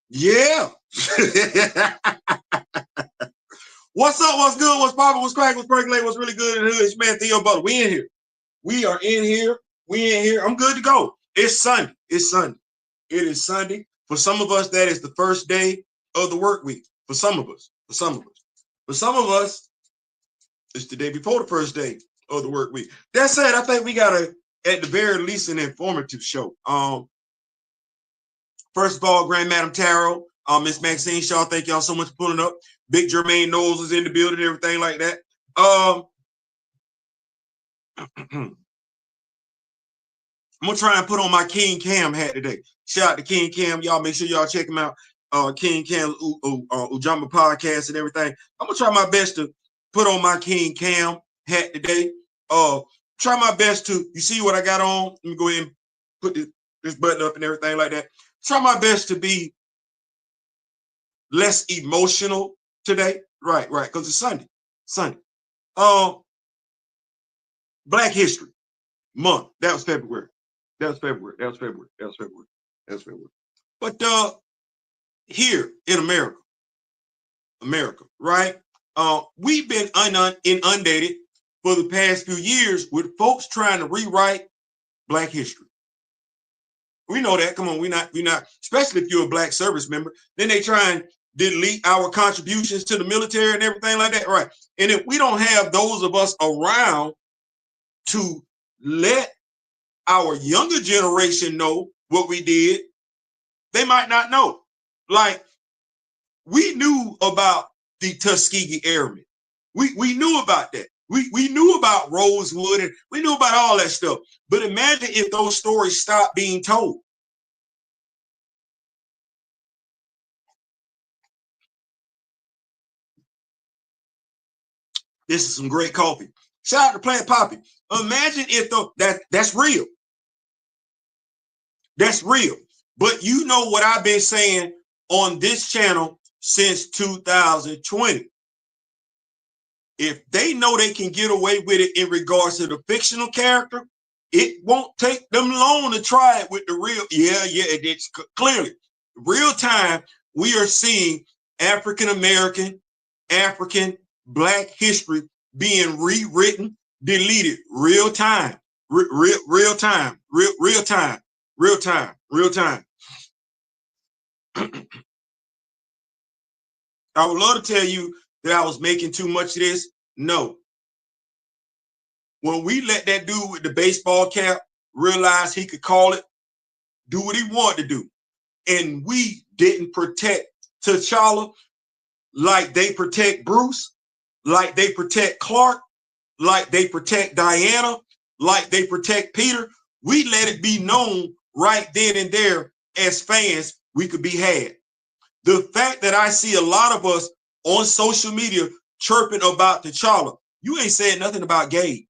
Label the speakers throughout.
Speaker 1: Yeah. What's up? What's good? What's poppin'? What's cracking? What's percolating? What's really good in the hood? It's man Theo Butler. We in here. We are in here. We in here. I'm good to go. It's Sunday. It's Sunday. It is Sunday. For some of us, that is the first day of the work week. For some of us. For some of us. For some of us, it's the day before the first day of the work week. That said, I think we got at the very least, an informative show. First of all, Grand Madam Tarot, Miss Maxine Shaw, thank y'all so much for pulling up. Big Jermaine Knowles is in the building, everything like that. I'm gonna try and put on my King Cam hat today. Shout out to King Cam, y'all. Make sure y'all check him out. King Cam Ujamba podcast and everything. I'm gonna try my best to put on my King Cam hat today. Try my best to. You see what I got on? Let me go ahead and put this button up and everything like that. Try my best to be less emotional today. Right, because it's Sunday. Black History Month. That was February. But here in America, right? We've been inundated for the past few years with folks trying to rewrite Black history. We know that. Come on, we're not, especially if you're a Black service member, then they try and delete our contributions to the military and everything like that, right? And if we don't have those of us around to let our younger generation know what we did, they might not know. Like, we knew about the Tuskegee Airmen. We knew about that. We knew about Rosewood and we knew about all that stuff. But imagine if those stories stopped being told. This is some great coffee. Shout out to Plant Poppy. Imagine if that's real. That's real. But you know what I've been saying on this channel since 2020. If they know they can get away with it in regards to the fictional character, it won't take them long to try it with the real. Yeah, it's clearly real time. We are seeing African-American, African, Black history being rewritten, deleted, real time. Real time. I would love to tell you that I was making too much of this. No. When we let that dude with the baseball cap realize he could call it, do what he wanted to do, and we didn't protect T'Challa like they protect Bruce, like they protect Clark, like they protect Diana, like they protect Peter, we let it be known right then and there as fans we could be had. The fact that I see a lot of us on social media chirping about T'Challa, you ain't saying nothing about Gabe.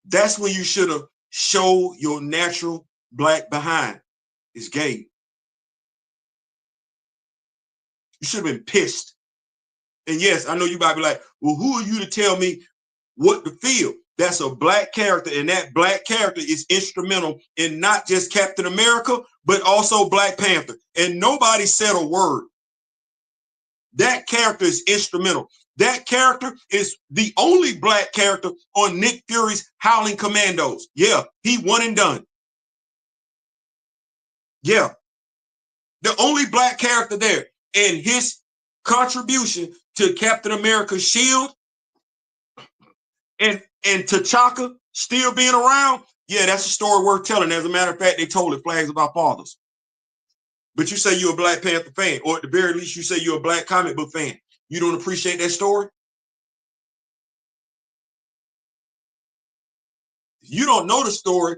Speaker 1: That's when you should have showed your natural Black behind. It's Gabe. You should have been pissed. And yes, I know you might be like, well, who are you to tell me what to feel? That's a Black character, and that Black character is instrumental in not just Captain America, but also Black Panther. And nobody said a word. That character is instrumental. That character is the only Black character on Nick Fury's Howling Commandos. Yeah, he one and done. Yeah. The only Black character there. And his contribution to Captain America's shield and T'Chaka still being around, yeah, that's a story worth telling. As a matter of fact, they told it, Flags of Our Fathers. But you say you're a Black Panther fan, or at the very least, you say you're a Black comic book fan. You don't appreciate that story? You don't know the story,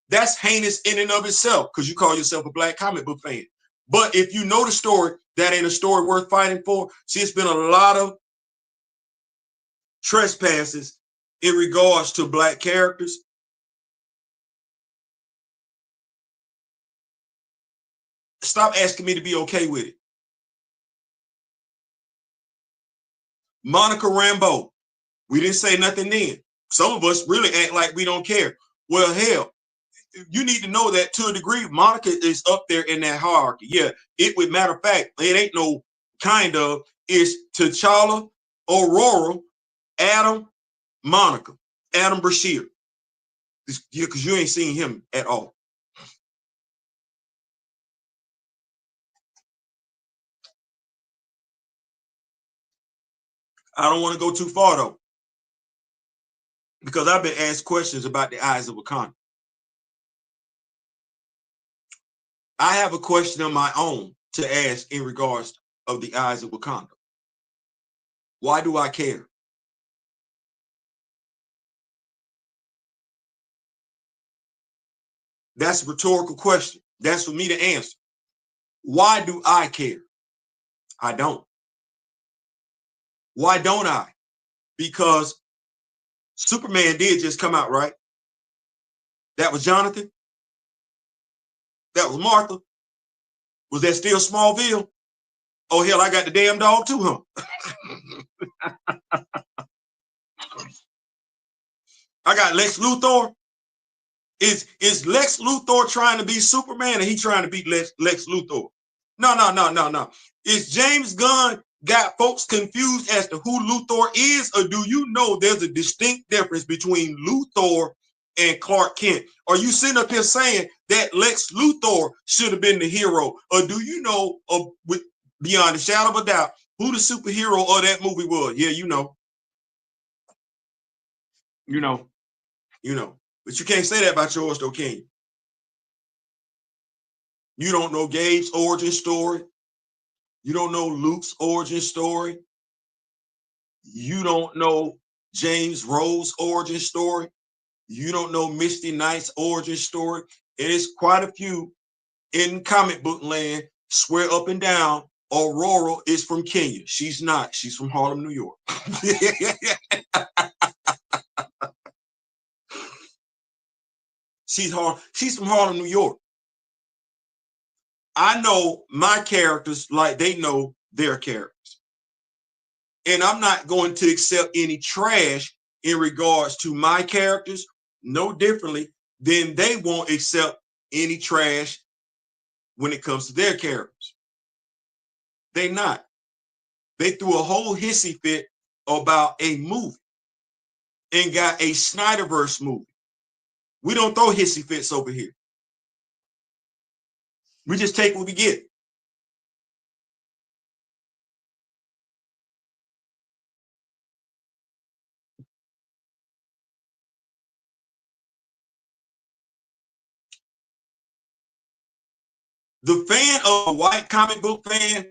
Speaker 1: that's heinous in and of itself because you call yourself a Black comic book fan. But if you know the story, that ain't a story worth fighting for. See, it's been a lot of trespasses in regards to Black characters. Stop asking me to be okay with it. Monica Rambeau, we didn't say nothing then. Some of us really act like we don't care. Well, hell, you need to know that to a degree, Monica is up there in that hierarchy. Yeah, it would matter of fact, it ain't no kind of, it's T'Challa, Aurora, Adam, Monica, Adam Brashear. Because you ain't seen him at all. I don't want to go too far though, because I've been asked questions about the Eyes of Wakanda. I have a question of my own to ask in regards of the Eyes of Wakanda. Why do I care? That's a rhetorical question. That's for me to answer. Why do I care? I don't. Why don't I? Because Superman did just come out, right? That was Jonathan. That was Martha. Was that still Smallville? Oh, hell, I got the damn dog too, huh? I got Lex Luthor. Is Lex Luthor trying to be Superman, or he trying to be Lex Luthor? No. Is James Gunn got folks confused as to who Luthor is, or do you know there's a distinct difference between Luthor and Clark Kent? Are you sitting up here saying that Lex Luthor should have been the hero, or do you know, beyond a shadow of a doubt, who the superhero of that movie was? Yeah, you know. But you can't say that about yours, though, can you? You don't know Gabe's origin story. You don't know Luke's origin story. You don't know James Rose's origin story. You don't know Misty Knight's origin story. And it's quite a few in comic book land swear up and down Aurora is from Kenya. She's not. She's from Harlem, New York. She's from Harlem, New York. I know my characters like they know their characters. And I'm not going to accept any trash in regards to my characters, no differently than they won't accept any trash when it comes to their characters. They not. They threw a whole hissy fit about a movie and got a Snyderverse movie. We don't throw hissy fits over here. We just take what we get. The fan of a white comic book fan,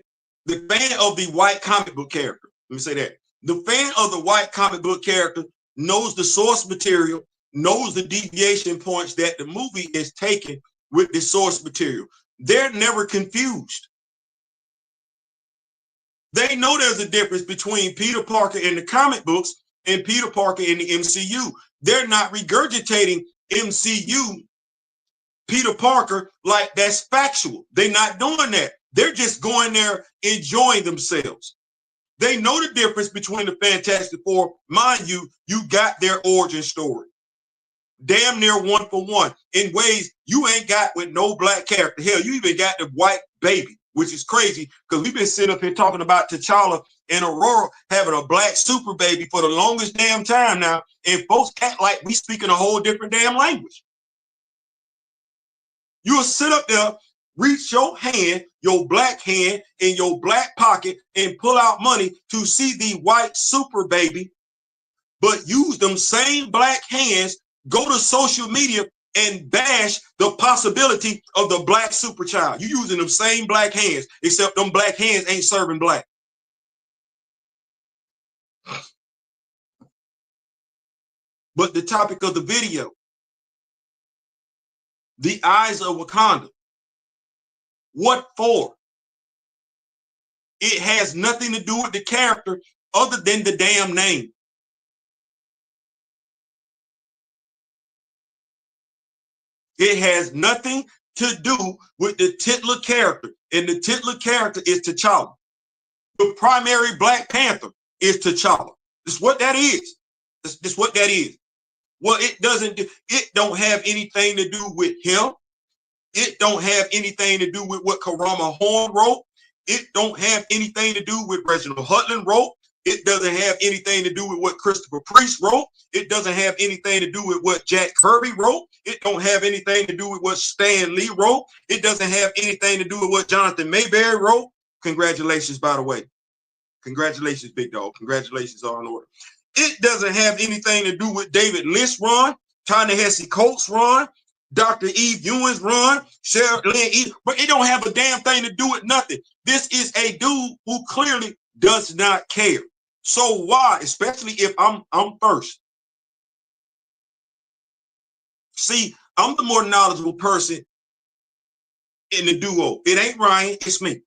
Speaker 1: the fan of the white comic book character, let me say that. The fan of the white comic book character knows the source material, knows the deviation points that the movie is taking with the source material. They're never confused. They know there's a difference between Peter Parker in the comic books and Peter Parker in the MCU. They're not regurgitating MCU Peter Parker like that's factual. They're not doing that. They're just going there enjoying themselves. They know the difference between the Fantastic Four. Mind you, you got their origin story. Damn near one for one in ways you ain't got with no black character. Hell, you even got the white baby, which is crazy because we've been sitting up here talking about T'Challa and Aurora having a black super baby for the longest damn time now, and folks act like we speaking a whole different damn language. You'll sit up there, reach your hand, your black hand in your black pocket and pull out money to see the white super baby, but use them same black hands, go to social media and bash the possibility of the black super child. You using them same black hands, except them black hands ain't serving black. But the topic of the video, the Eyes of Wakanda. What for? It has nothing to do with the character other than the damn name. It has nothing to do with the titular character, and the titular character is T'Challa. The primary Black Panther is T'Challa. That's what that is. That's what that is. Well, it don't have anything to do with him. It don't have anything to do with what Karama Horn wrote. It don't have anything to do with Reginald Hudlin wrote. It doesn't have anything to do with what Christopher Priest wrote. It doesn't have anything to do with what Jack Kirby wrote. It don't have anything to do with what Stan Lee wrote. It doesn't have anything to do with what Jonathan Mayberry wrote. Congratulations, by the way. Congratulations, big dog. Congratulations are in order. It doesn't have anything to do with David Lynch run, Ta-Nehisi Coates run, Dr. Eve Ewing's run, Sarah Lynn Eve, but it don't have a damn thing to do with nothing. This is a dude who clearly does not care. So why, especially if I'm first? See, I'm the more knowledgeable person in the duo. It ain't Ryan, it's me.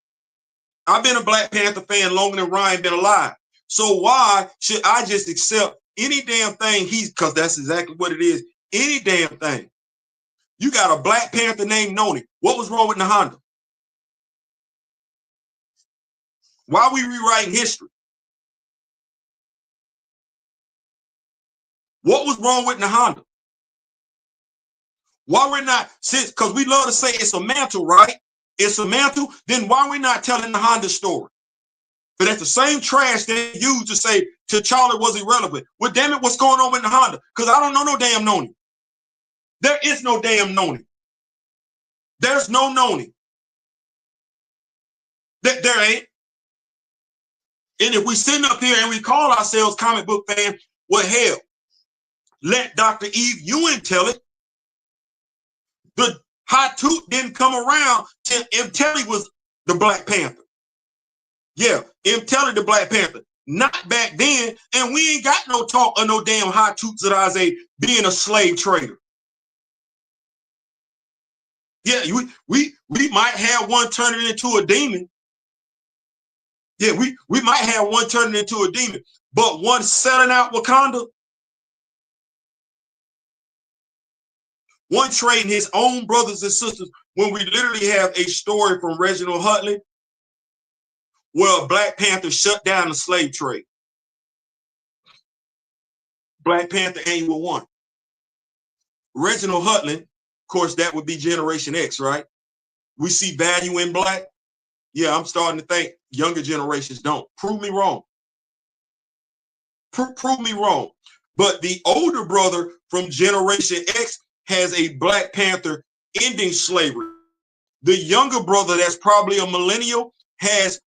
Speaker 1: I've been a Black Panther fan longer than Ryan been alive. So why should I just accept any damn thing because that's exactly what it is. Any damn thing. You got a Black Panther named Noni. What was wrong with Nahanda? Why are we rewriting history? What was wrong with Nahanda? Why we're not, because we love to say it's a mantle, right? It's a mantle. Then why are we not telling the Honda story? But that's the same trash they used to say T'Challa was irrelevant. Well, damn it, what's going on with the Honda? Because I don't know no damn Noni. There is no damn Noni. There's no Noni. There ain't. And if we sitting up here and we call ourselves comic book fans, well, hell, let Dr. Eve Ewing tell it. The hot toot didn't come around till M. Telly was the Black Panther. Yeah, M. Telly the Black Panther. Not back then, and we ain't got no talk of no damn hot toots of Isaiah being a slave trader. Yeah, we might have one turning into a demon. Yeah, we might have one turning into a demon, but one selling out Wakanda, one trading his own brothers and sisters, when we literally have a story from Reginald Hudlin where Black Panther shut down the slave trade. Black Panther Annual 1. Reginald Hudlin, of course, that would be Generation X, right? We see value in Black. Yeah, I'm starting to think younger generations don't. Prove me wrong. Prove me wrong. But the older brother from Generation X has a Black Panther ending slavery. The younger brother, that's probably a millennial, has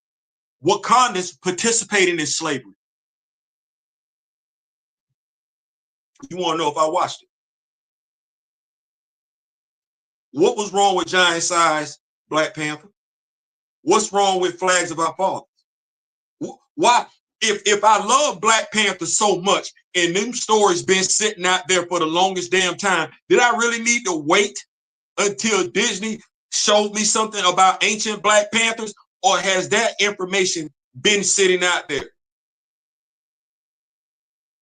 Speaker 1: Wakandans participating in slavery. You want to know if I watched it? What was wrong with Giant Size Black Panther? What's wrong with Flags of Our Fathers? Why? If I love Black Panther so much and them stories been sitting out there for the longest damn time, did I really need to wait until Disney showed me something about ancient Black Panthers, or has that information been sitting out there?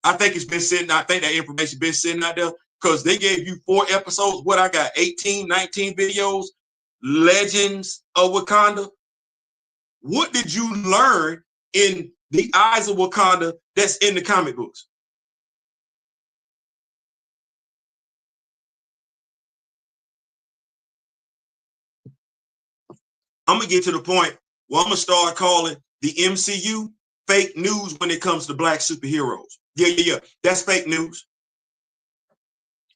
Speaker 1: I think it's been sitting. I think that information been sitting out there because they gave you 4 episodes. What I got, 18, 19 videos, Legends of Wakanda. What did you learn in the Eyes of Wakanda that's in the comic books? I'm going to get to the point where I'm going to start calling the MCU fake news when it comes to Black superheroes. Yeah. That's fake news.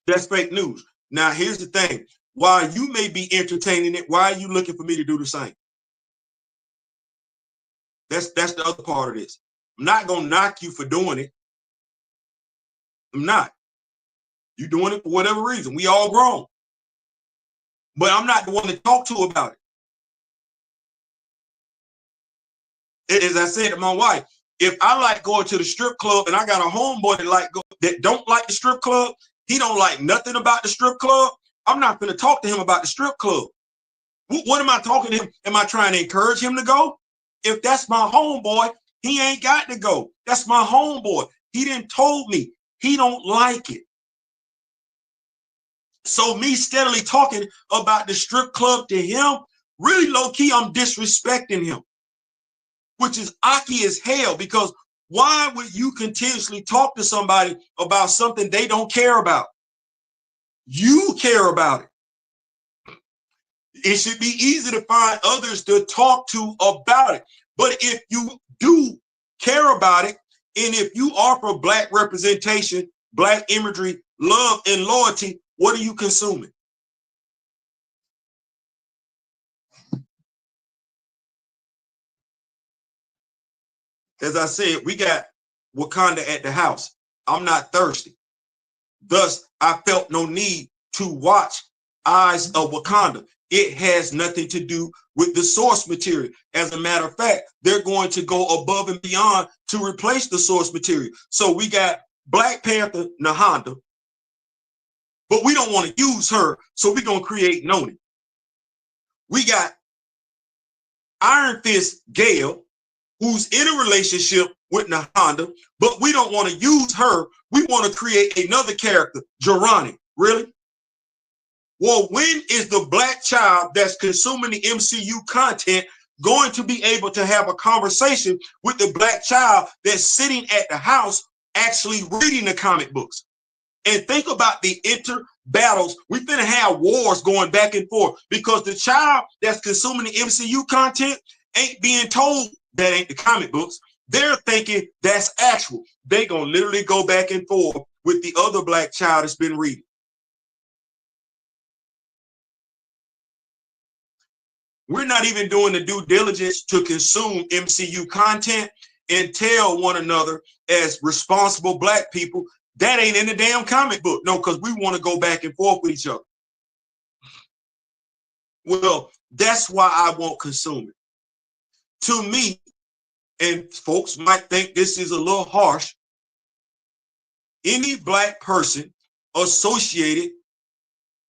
Speaker 1: That's fake news. Now, here's the thing. While you may be entertaining it, why are you looking for me to do the same? That's the other part of this. I'm not going to knock you for doing it. I'm not. You're doing it for whatever reason. We all grown. But I'm not the one to talk to about it. As I said to my wife, if I like going to the strip club and I got a homeboy that don't like the strip club, he don't like nothing about the strip club, I'm not going to talk to him about the strip club. What am I talking to him? Am I trying to encourage him to go? If that's my homeboy, he ain't got to go. That's my homeboy. He didn't told me he don't like it. So me steadily talking about the strip club to him, really low key, I'm disrespecting him, which is aki as hell, because Why would you continuously talk to somebody about something they don't care about? You care about it. It should be easy to find others to talk to about it. But if you do care about it, and if you offer Black representation, Black imagery, love, and loyalty, what are you consuming? As I said, we got Wakanda at the house. I'm not thirsty. Thus, I felt no need to watch Eyes of Wakanda. It has nothing to do with the source material. As a matter of fact, they're going to go above and beyond to replace the source material. So we got Black Panther Nahanda, but we don't want to use her, so we're going to create Noni. We got Iron Fist Gale, who's in a relationship with Nahanda, but we don't want to use her. We want to create another character, Jirani. Really? Well, when is the Black child that's consuming the MCU content going to be able to have a conversation with the Black child that's sitting at the house actually reading the comic books? And think about the inter battles. We're going to have wars going back and forth because the child that's consuming the MCU content ain't being told that ain't the comic books. They're thinking that's actual. They gonna literally go back and forth with the other Black child that's been reading. We're not even doing the due diligence to consume MCU content and tell one another as responsible Black people that ain't in the damn comic book. No, because we want to go back and forth with each other. Well, that's why I won't consume it. To me, and folks might think this is a little harsh, any Black person associated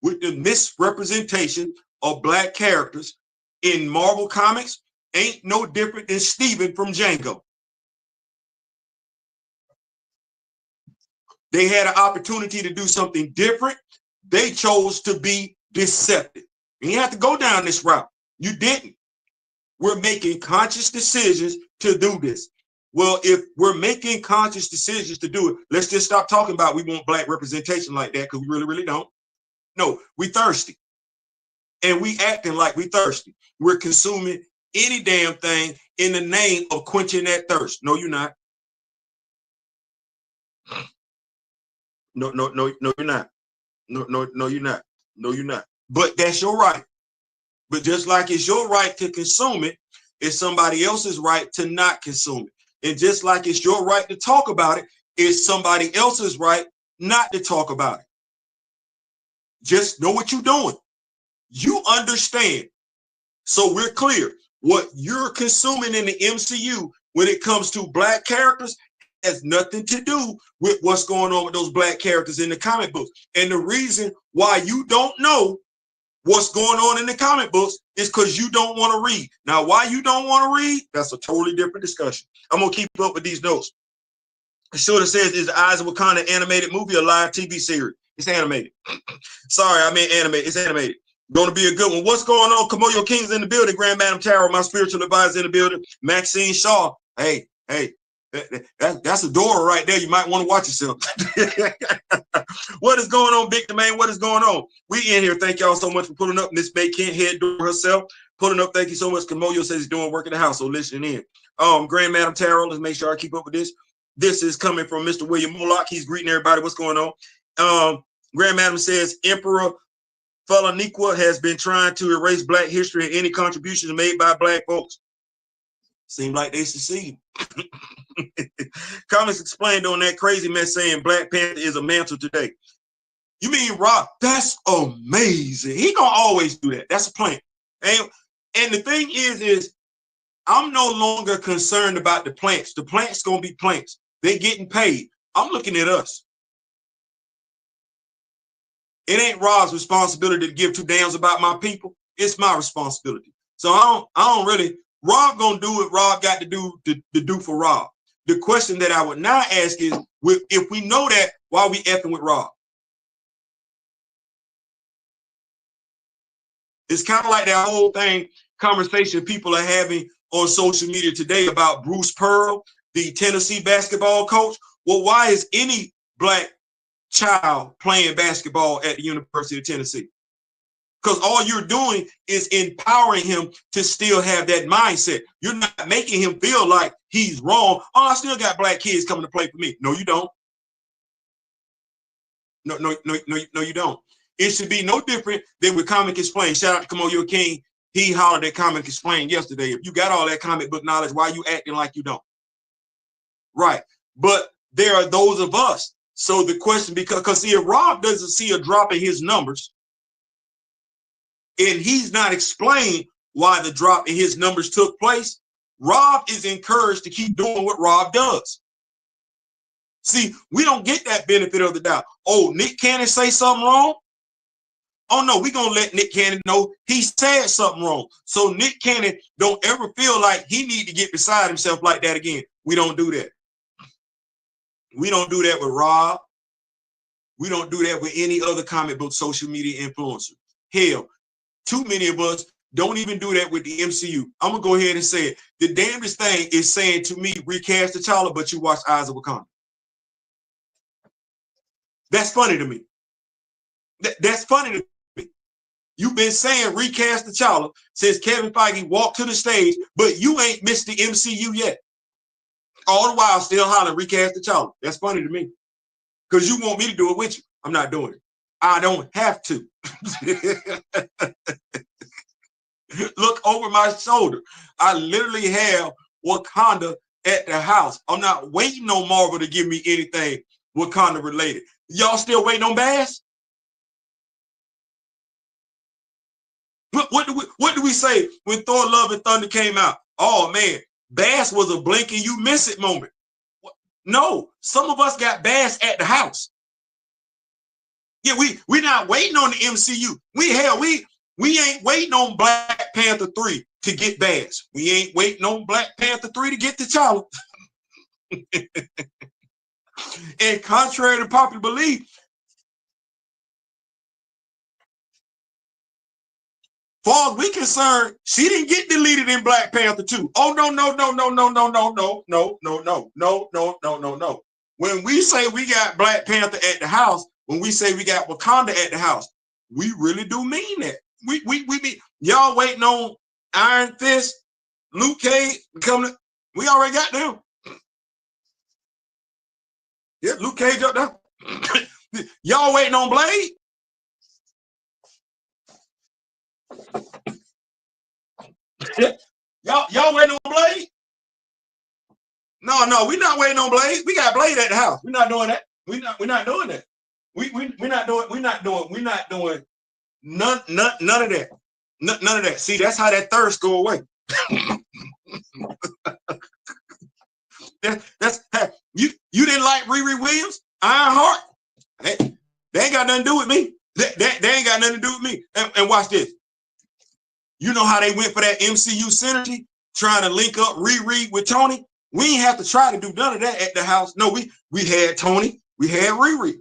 Speaker 1: with the misrepresentation of Black characters in Marvel Comics ain't no different than Steven from Django. They had an opportunity to do something different. They chose to be deceptive. And you have to go down this route. You didn't. We're making conscious decisions to do this. Well, if we're making conscious decisions to do it, let's just stop talking about we want Black representation like that, because we really, really don't. No, we thirsty. And we acting like we thirsty. We're consuming any damn thing in the name of quenching that thirst. No, you're not. No, you're not. No, you're not. No, you're not. But that's your right. But just like it's your right to consume it, it's somebody else's right to not consume it. And just like it's your right to talk about it, it's somebody else's right not to talk about it. Just know what you're doing. You understand. So we're clear. What you're consuming in the MCU when it comes to Black characters has nothing to do with what's going on with those Black characters in the comic books. And the reason why you don't know what's going on in the comic books is because you don't want to read. Now, why you don't want to read, that's a totally different discussion. I'm going to keep up with these notes. It sort of says, is the Eyes of Wakanda animated movie or live TV series? It's animated. Sorry, I meant animated. It's animated. Going to be a good one. What's going on? Kamoyo King's in the building. Grand Madam Tarot, my spiritual advisor in the building. Maxine Shaw. Hey, that's a door right there. You might want to watch yourself. What is going on, Big Domain? What is going on? We in here. Thank y'all so much for pulling up. Miss Bay can't head door herself. Pulling up. Thank you so much. Kamoyo says he's doing work in the house, so listening in. Grand Madam Tarot, let's make sure I keep up with this. This is coming from Mr. William Moloch. He's greeting everybody. What's going on? Grand Madam says Emperor Falaniqua has been trying to erase Black history and any contributions made by Black folks. Seem like they succeed. Comments explained on that crazy mess saying Black Panther is a mantle today. You mean Rock? That's amazing. He gonna always do that. That's a plan. And the thing is I'm no longer concerned about the plants. The plants gonna be plants. They getting paid. I'm looking at us. It ain't Rob's responsibility to give two damns about my people. It's my responsibility. So I don't really. Rob gonna do what Rob got to do for Rob. The question that I would now ask is, if we know that, why are we effing with Rob? It's kind of like that whole conversation people are having on social media today about Bruce Pearl. the Tennessee basketball coach. Well, why is any black child playing basketball at the University of Tennessee? Because all you're doing is empowering him to still have that mindset. You're not making him feel like he's wrong. Oh, I still got black kids coming to play for me. No, you don't. No, you don't. It should be no different than with Comic Explain. Shout out to Kamo Your King. He hollered at Comic Explain yesterday. If you got all that comic book knowledge, why are you acting like you don't? Right. But there are those of us. So the question, because see, if Rob doesn't see a drop in his numbers, and he's not explained why the drop in his numbers took place, Rob is encouraged to keep doing what Rob does. See, we don't get that benefit of the doubt. Oh, Nick Cannon say something wrong? Oh no, we're gonna let Nick Cannon know he said something wrong. So Nick Cannon don't ever feel like he need to get beside himself like that again. We don't do that. We don't do that with Rob. We don't do that with any other comic book social media influencer. Hell, too many of us don't even do that with the MCU. I'm gonna go ahead and say it. The damnedest thing is saying to me, recast T'Challa, but you watch Eyes of Wakanda. That's funny to me. That's funny to me. You've been saying recast T'Challa since Kevin Feige walked to the stage, but you ain't missed the MCU yet. All the while still hollering recast T'Challa. That's funny to me. Because you want me to do it with you. I'm not doing it. I don't have to. Look over my shoulder. I literally have Wakanda at the house. I'm not waiting on Marvel to give me anything Wakanda related. Y'all still waiting on Bass? What do we say when Thor Love and Thunder came out? Oh man, Bass was a blink and you miss it moment. No, some of us got Bass at the house. Yeah, we not waiting on the MCU. We ain't waiting on Black Panther 3 to get Bass. We ain't waiting on Black Panther 3 to get T'Challa. And contrary to popular belief, far as we concerned, she didn't get deleted in Black Panther 2. Oh no. When we say we got Black Panther at the house, when we say we got Wakanda at the house, we really do mean that. We mean y'all waiting on Iron Fist, Luke Cage coming. We already got them. Yeah, Luke Cage up there. Y'all waiting on Blade? Y'all waiting on Blade? No, we're not waiting on Blade. We got Blade at the house. We're not doing that. We're not doing that. We're not doing none of that. None of that. See, that's how that thirst go away. that's you didn't like Riri Williams, Ironheart. They ain't got nothing to do with me. They ain't got nothing to do with me. And watch this. You know how they went for that MCU synergy, trying to link up Riri with Tony? We ain't have to try to do none of that at the house. No, we had Tony, we had Riri.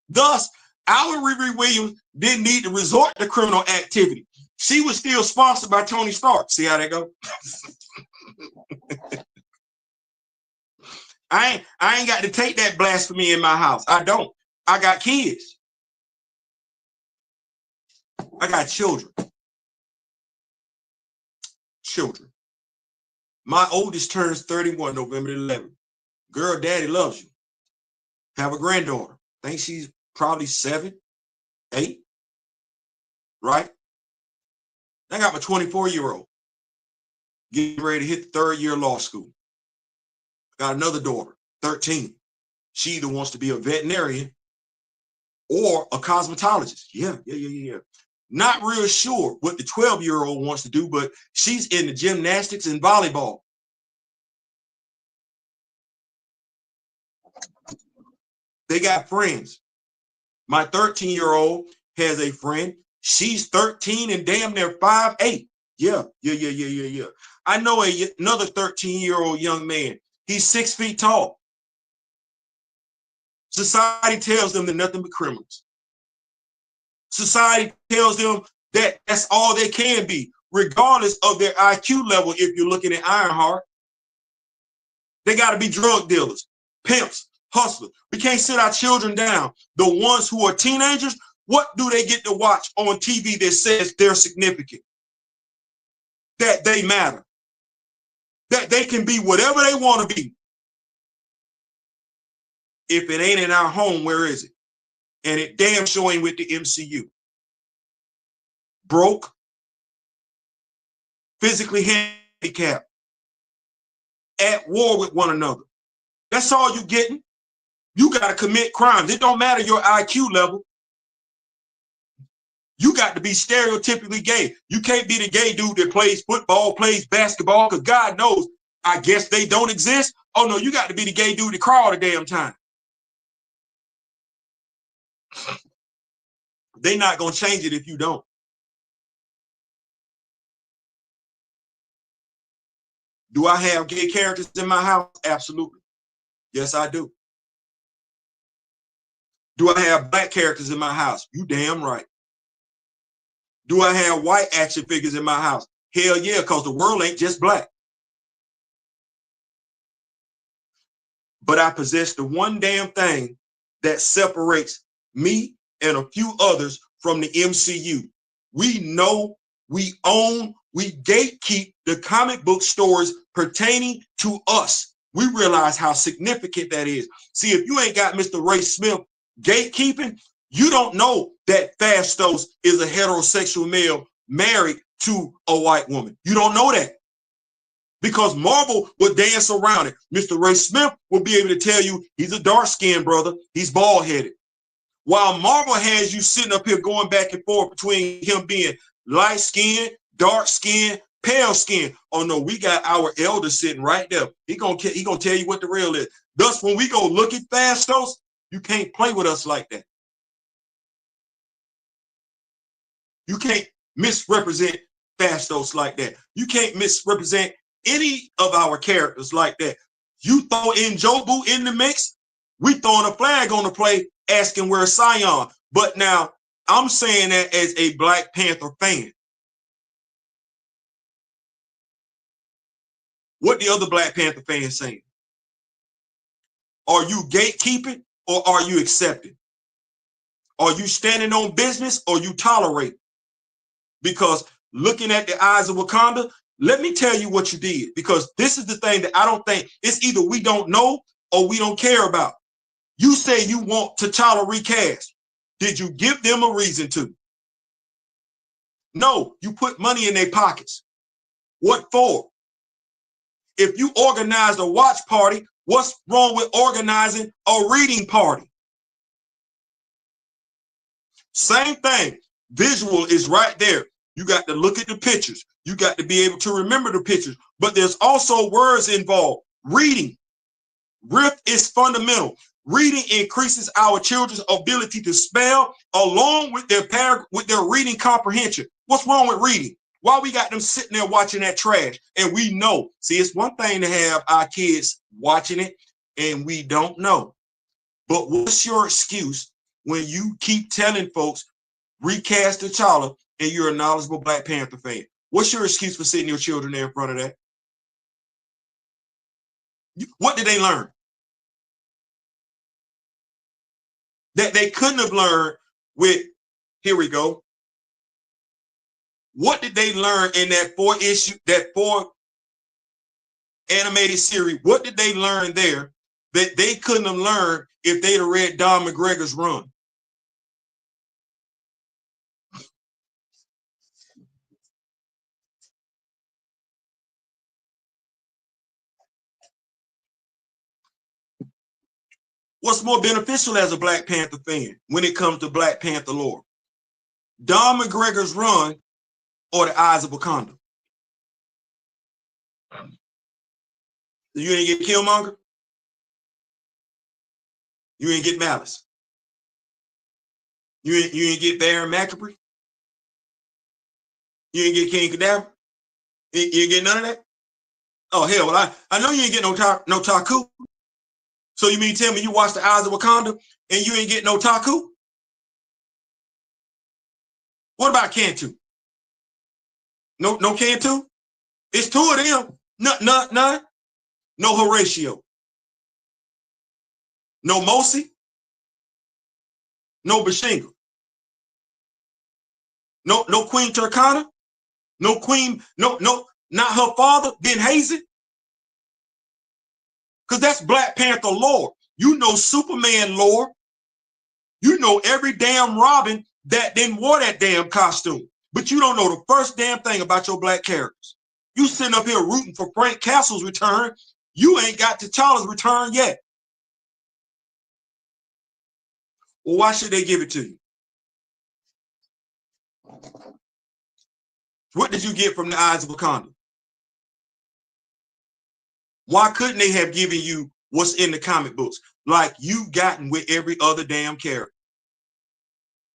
Speaker 1: Thus, our Riri Williams didn't need to resort to criminal activity. She was still sponsored by Tony Stark. See how that go? I ain't got to take that blasphemy in my house. I don't. I got kids. I got children. My oldest turns 31 November 11th. Girl, daddy loves you. Have a granddaughter. I think she's probably 7, 8. Right? I got my 24-year-old getting ready to hit the 3rd year of law school. Got another daughter, 13. She either wants to be a veterinarian or a cosmetologist. Yeah. Not real sure what the 12-year-old wants to do, but she's into gymnastics and volleyball. They got friends. My 13-year-old has a friend. She's 13 and damn near 5'8". Yeah. I know another 13-year-old young man. He's 6 feet tall. Society tells them they're nothing but criminals. Society tells them that that's all they can be, regardless of their IQ level. If you're looking at Ironheart, They got to be drug dealers, pimps, hustlers. We can't sit our children down. The ones who are teenagers, what do they get to watch on TV that says they're significant, that they matter, that they can be whatever they want to be? If it ain't in our home, where is it? And it damn sure ain't with the MCU. Broke, physically handicapped, at war with one another. That's all you getting. You got to commit crimes. It don't matter your IQ level. You got to be stereotypically gay. You can't be the gay dude that plays football, plays basketball, because God knows, I guess they don't exist. Oh, no, you got to be the gay dude that cry all the damn time. They're not going to change it if you don't. Do I have gay characters in my house? Absolutely. Yes, I do. Do I have black characters in my house? You damn right. Do I have white action figures in my house? Hell yeah, because the world ain't just black. But I possess the one damn thing that separates me and a few others from the MCU. We know, we own, we gatekeep the comic book stores pertaining to us. We realize how significant that is. See, if you ain't got Mr. Ray Smith gatekeeping, you don't know that Fastos is a heterosexual male married to a white woman. You don't know that. Because Marvel would dance around it. Mr. Ray Smith will be able to tell you he's a dark-skinned brother, he's bald-headed. While Marvel has you sitting up here going back and forth between him being light-skinned, dark-skinned, pale-skinned. Oh no, we got our elder sitting right there. He gonna tell you what the real is. Thus, when we go look at Fastos, you can't play with us like that. You can't misrepresent Fastos like that. You can't misrepresent any of our characters like that. You throw in Jobu in the mix, we throwing a flag on the play asking where's Sion. But now I'm saying that as a Black Panther fan. What the other Black Panther fans saying? Are you gatekeeping or are you accepting? Are you standing on business or you tolerate? Because looking at the Eyes of Wakanda, let me tell you what you did, because this is the thing that I don't think, it's either we don't know or we don't care about. You say you want T'Challa recast. Did you give them a reason to? No, you put money in their pockets. What for? If you organized a watch party, what's wrong with organizing a reading party? Same thing. Visual is right there. You got to look at the pictures. You got to be able to remember the pictures. But there's also words involved. Reading. Riff is fundamental. Reading increases our children's ability to spell along with their reading comprehension. What's wrong with reading? Why we got them sitting there watching that trash? And we know. See, it's one thing to have our kids watching it and we don't know. But what's your excuse when you keep telling folks recast T'Challa and you're a knowledgeable Black Panther fan? What's your excuse for sitting your children there in front of that? What did they learn that they couldn't have learned with, here we go. What did they learn in that four animated series? What did they learn there that they couldn't have learned if they'd have read Don McGregor's run? What's more beneficial as a Black Panther fan when it comes to Black Panther lore? Don McGregor's run or the Eyes of Wakanda? You ain't get Killmonger? You ain't get Malice? You ain't get Baron Macabry? You ain't get King Cadaver? You ain't get none of that? Oh, hell, well, I know you ain't get no Taku. So you mean tell me you watched the Eyes of Wakanda and you ain't get no Taku? What about Cantu? No Cantu? It's two of them. None. No Horatio. No Mosi. No Bashinga. No Queen Turkana. No Queen, no, not her father, Ben Hazen. Because that's Black Panther lore. You know Superman lore. You know every damn Robin that then wore that damn costume. But you don't know the first damn thing about your black characters. You sitting up here rooting for Frank Castle's return. You ain't got T'Challa's return yet. Well, why should they give it to you? What did you get from the Eyes of Wakanda? Why couldn't they have given you what's in the comic books like you've gotten with every other damn character?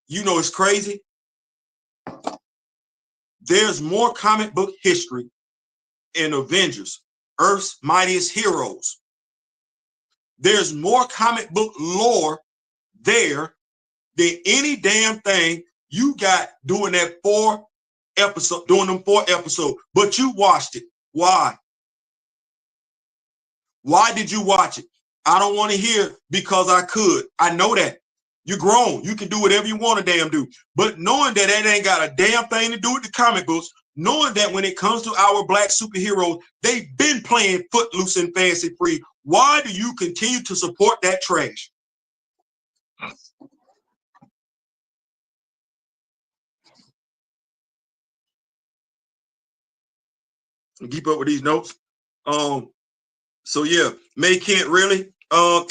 Speaker 1: You know it's crazy. There's more comic book history in Avengers, Earth's Mightiest Heroes. There's more comic book lore there than any damn thing you got doing that 4 episode, doing them 4 episodes. But you watched it. Why? Why did you watch it? I don't want to hear because I could. I know that. You're grown. You can do whatever you want to damn do. But knowing that that ain't got a damn thing to do with the comic books, knowing that when it comes to our black superheroes, they've been playing footloose and fancy free. Why do you continue to support that trash? Keep up with these notes. So yeah, May can't really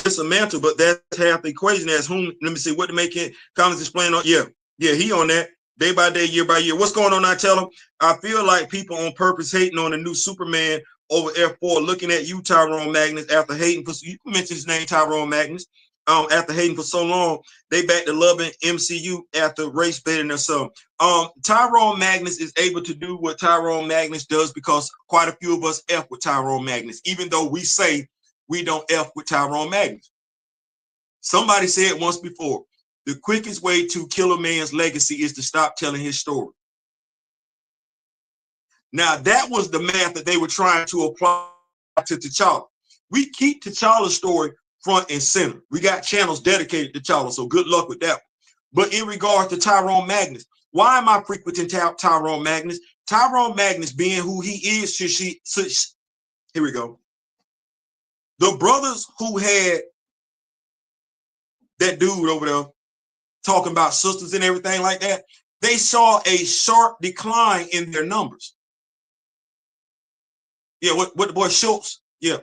Speaker 1: dismantle, but that's half the equation. As whom, let me see what the May can't comments explain on. Yeah, he on that day by day, year by year. What's going on? I tell him I feel like people on purpose hating on the new Superman over F4, looking at you, Tyrone Magnus, after hating for, you mentioned his name, Tyrone Magnus. After hating for so long, they back to loving MCU after race baiting themselves. Tyrone Magnus is able to do what Tyrone Magnus does because quite a few of us F with Tyrone Magnus, even though we say we don't F with Tyrone Magnus. Somebody said once before, the quickest way to kill a man's legacy is to stop telling his story. Now, that was the math that they were trying to apply to T'Challa. We keep T'Challa's story front and center. We got channels dedicated to T'Challa, so good luck with that. But in regard to Tyrone Magnus, why am I frequenting Tyrone Magnus? Tyrone Magnus being who he is, here we go. The brothers who had that dude over there talking about sisters and everything like that, they saw a sharp decline in their numbers. Yeah, what the boy Schultz, yeah.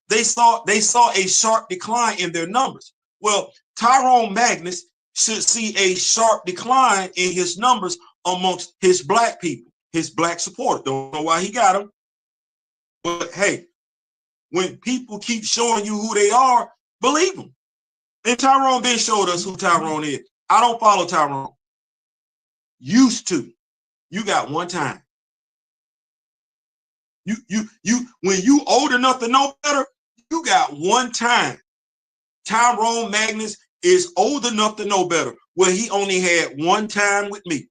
Speaker 1: They saw a sharp decline in their numbers. Well, Tyrone Magnus should see a sharp decline in his numbers amongst his black people, his black supporters. Don't know why he got them. But hey, when people keep showing you who they are, believe them. And Tyrone then showed us who Tyrone is. I don't follow Tyrone. Used to. You got one time. When you old enough to know better, you got one time. Tyrone Magnus is old enough to know better. Well, he only had one time with me.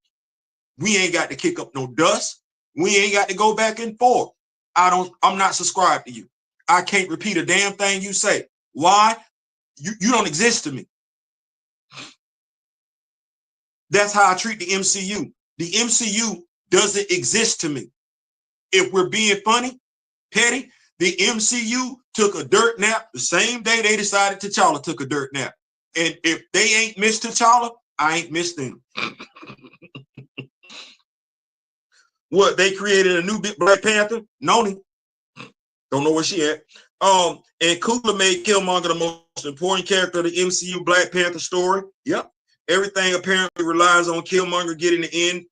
Speaker 1: We ain't got to kick up no dust. We ain't got to go back and forth. I'm not subscribed to you. I can't repeat a damn thing you say. Why? You don't exist to me. That's how I treat the MCU. The MCU doesn't exist to me. If we're being funny, petty, the MCU took a dirt nap the same day they decided T'Challa took a dirt nap. And if they ain't missed T'Challa, I ain't missed them. What, they created a new Black Panther? Noni. Don't know where she at. And Coogler made Killmonger the most important character of the MCU Black Panther story. Yep. Everything apparently relies on Killmonger getting the end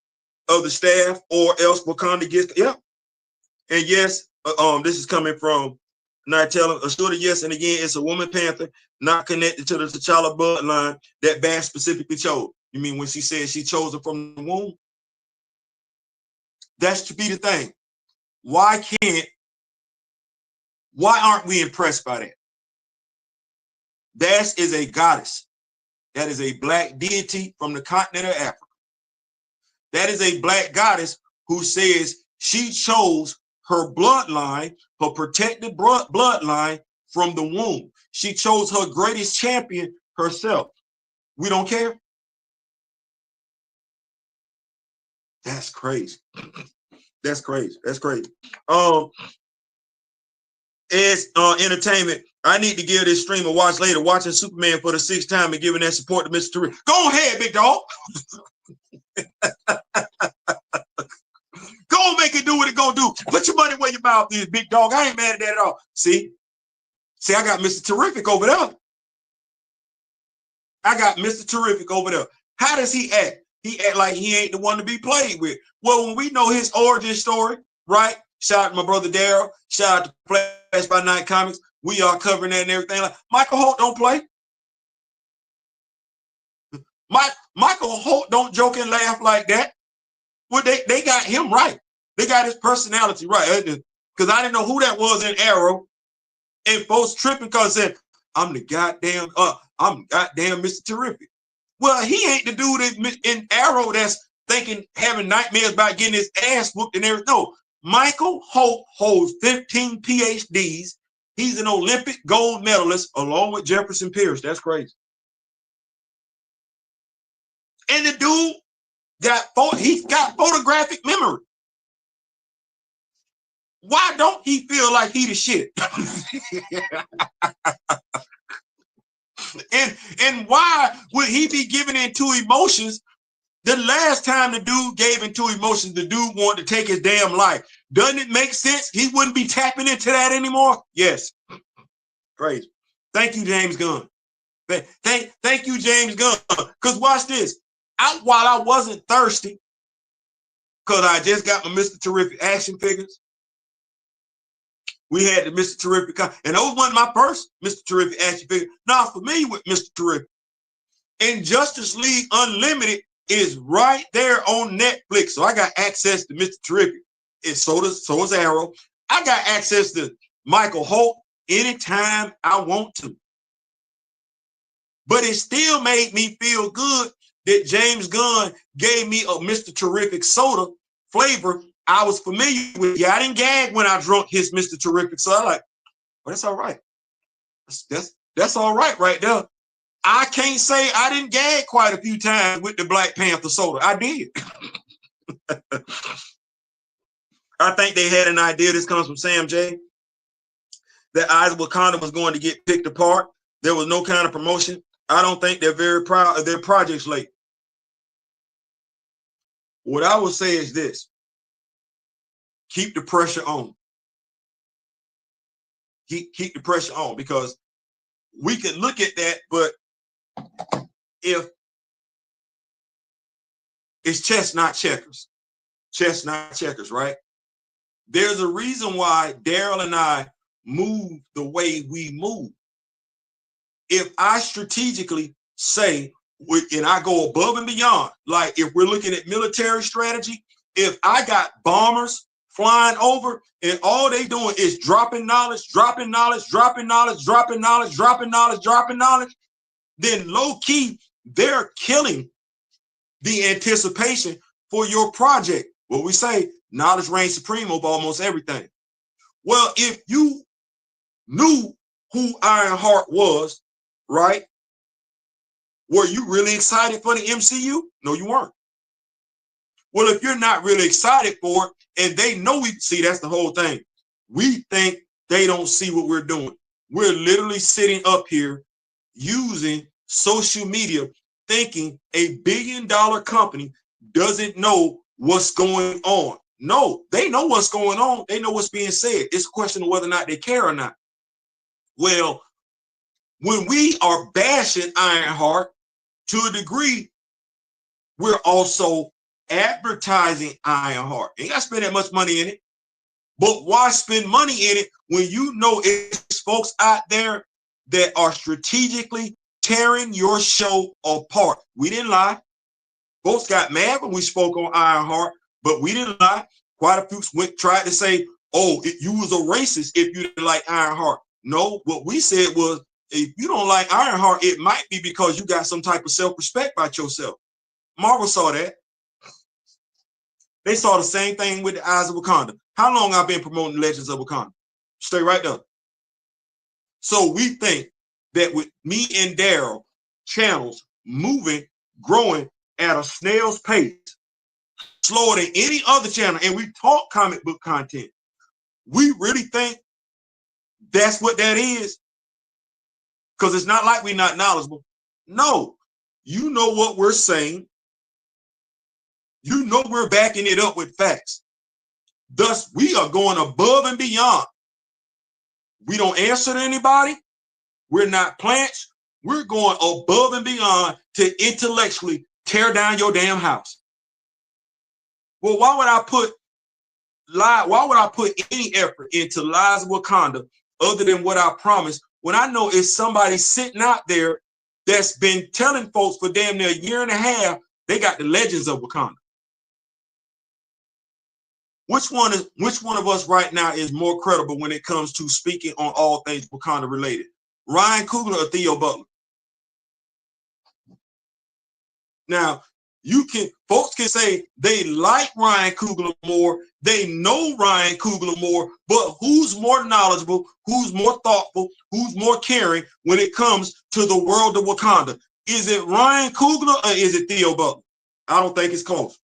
Speaker 1: of the staff, or else Wakanda gets, yep. And yes, this is coming from not telling a story. Yes, and again, it's a woman Panther not connected to the T'Challa bloodline that Bash specifically chose. You mean when she said she chose her from the womb? That's to be the thing. Why aren't we impressed by that? Bash is a goddess. That is a black deity from the continent of Africa. That is a black goddess who says she chose her bloodline, her protected bloodline from the womb. She chose her greatest champion herself. We don't care. That's crazy. That's crazy. That's crazy. As entertainment, I need to give this stream a watch later, watching Superman for the 6th time and giving that support to Mr. Tariq. Go ahead, big dog. Go make it do what it gonna do. Put your money where your mouth is, big dog. I ain't mad at that at all. See, I got Mr. Terrific over there. I got Mr. Terrific over there. How does he act? He act like he ain't the one to be played with. Well, when we know his origin story, right? Shout out to my brother Daryl. Shout out to Flash by Night Comics. We are covering that and everything. Like Michael Holt don't play. Michael Holt don't joke and laugh like that. Well, they got him right. They got his personality right. Because I didn't know who that was in Arrow. And folks tripping because said, I'm goddamn Mr. Terrific. Well, he ain't the dude in Arrow that's having nightmares about getting his ass whooped and everything. No, Michael Holt holds 15 PhDs. He's an Olympic gold medalist along with Jefferson Pierce. That's crazy. And the dude he's got photographic memory. Why don't he feel like he the shit? and why would he be giving into emotions? The last time the dude gave into emotions, the dude wanted to take his damn life. Doesn't it make sense? He wouldn't be tapping into that anymore. Yes. Crazy. Thank you, James Gunn. Thank you, James Gunn. Because watch this. While I wasn't thirsty, because I just got my Mr. Terrific action figures, we had the Mr. Terrific, and those wasn't my first Mr. Terrific action figure. Now I'm familiar with Mr. Terrific. And Justice League Unlimited is right there on Netflix. So I got access to Mr. Terrific. And so is Arrow. I got access to Michael Holt anytime I want to. But it still made me feel good that James Gunn gave me a Mr. Terrific soda flavor I was familiar with. Yeah, I didn't gag when I drunk his Mr. Terrific. So I like, well, that's all right. That's all right there. I can't say I didn't gag quite a few times with the Black Panther soda. I did. I think they had an idea, this comes from Sam J, that Eyes of Wakanda was going to get picked apart. There was no kind of promotion. I don't think they're very proud of their projects late. What I would say is this. Keep the pressure on. Keep the pressure on, because we can look at that, but if it's chess, not checkers. Chess, not checkers, right? There's a reason why Daryl and I move the way we move. If I strategically say, and I go above and beyond, like if we're looking at military strategy, if I got bombers flying over and all they doing is dropping knowledge, then low key, they're killing the anticipation for your project. What we say, knowledge reigns supreme over almost everything. Well, if you knew who Ironheart was, right? Were you really excited for the MCU? No, you weren't. Well, if you're not really excited for it, and they know see, that's the whole thing. We think they don't see what we're doing. We're literally sitting up here using social media, thinking a billion-dollar company doesn't know what's going on. No, they know what's going on. They know what's being said. It's a question of whether or not they care or not. Well, when we are bashing Ironheart, to a degree, we're also advertising Ironheart. Ain't got to spend that much money in it. But why spend money in it when you know it's folks out there that are strategically tearing your show apart? We didn't lie. Folks got mad when we spoke on Ironheart, but we didn't lie. Quite a few tried to say, oh, you was a racist if you didn't like Ironheart. No, what we said was, if you don't like Ironheart, it might be because you got some type of self-respect about yourself. Marvel saw that. They saw the same thing with the Eyes of Wakanda. How long I've been promoting Legends of Wakanda? Stay right there. So we think that with me and Daryl channels moving, growing at a snail's pace, slower than any other channel, and we talk comic book content, we really think that's what that is? Because it's not like we're not knowledgeable. No, you know what we're saying. You know we're backing it up with facts. Thus, we are going above and beyond. We don't answer to anybody. We're not plants. We're going above and beyond to intellectually tear down your damn house. Well, why would I put any effort into Lies of Wakanda other than what I promised when I know it's somebody sitting out there that's been telling folks for damn near a year and a half they got the Legends of Wakanda? Which one of us right now is more credible when it comes to speaking on all things Wakanda related? Ryan Coogler or Theo Butler? Now, folks can say they like Ryan Coogler more, they know Ryan Coogler more, but who's more knowledgeable, who's more thoughtful, who's more caring when it comes to the world of Wakanda? Is it Ryan Coogler or is it Theo Butler? I don't think it's close.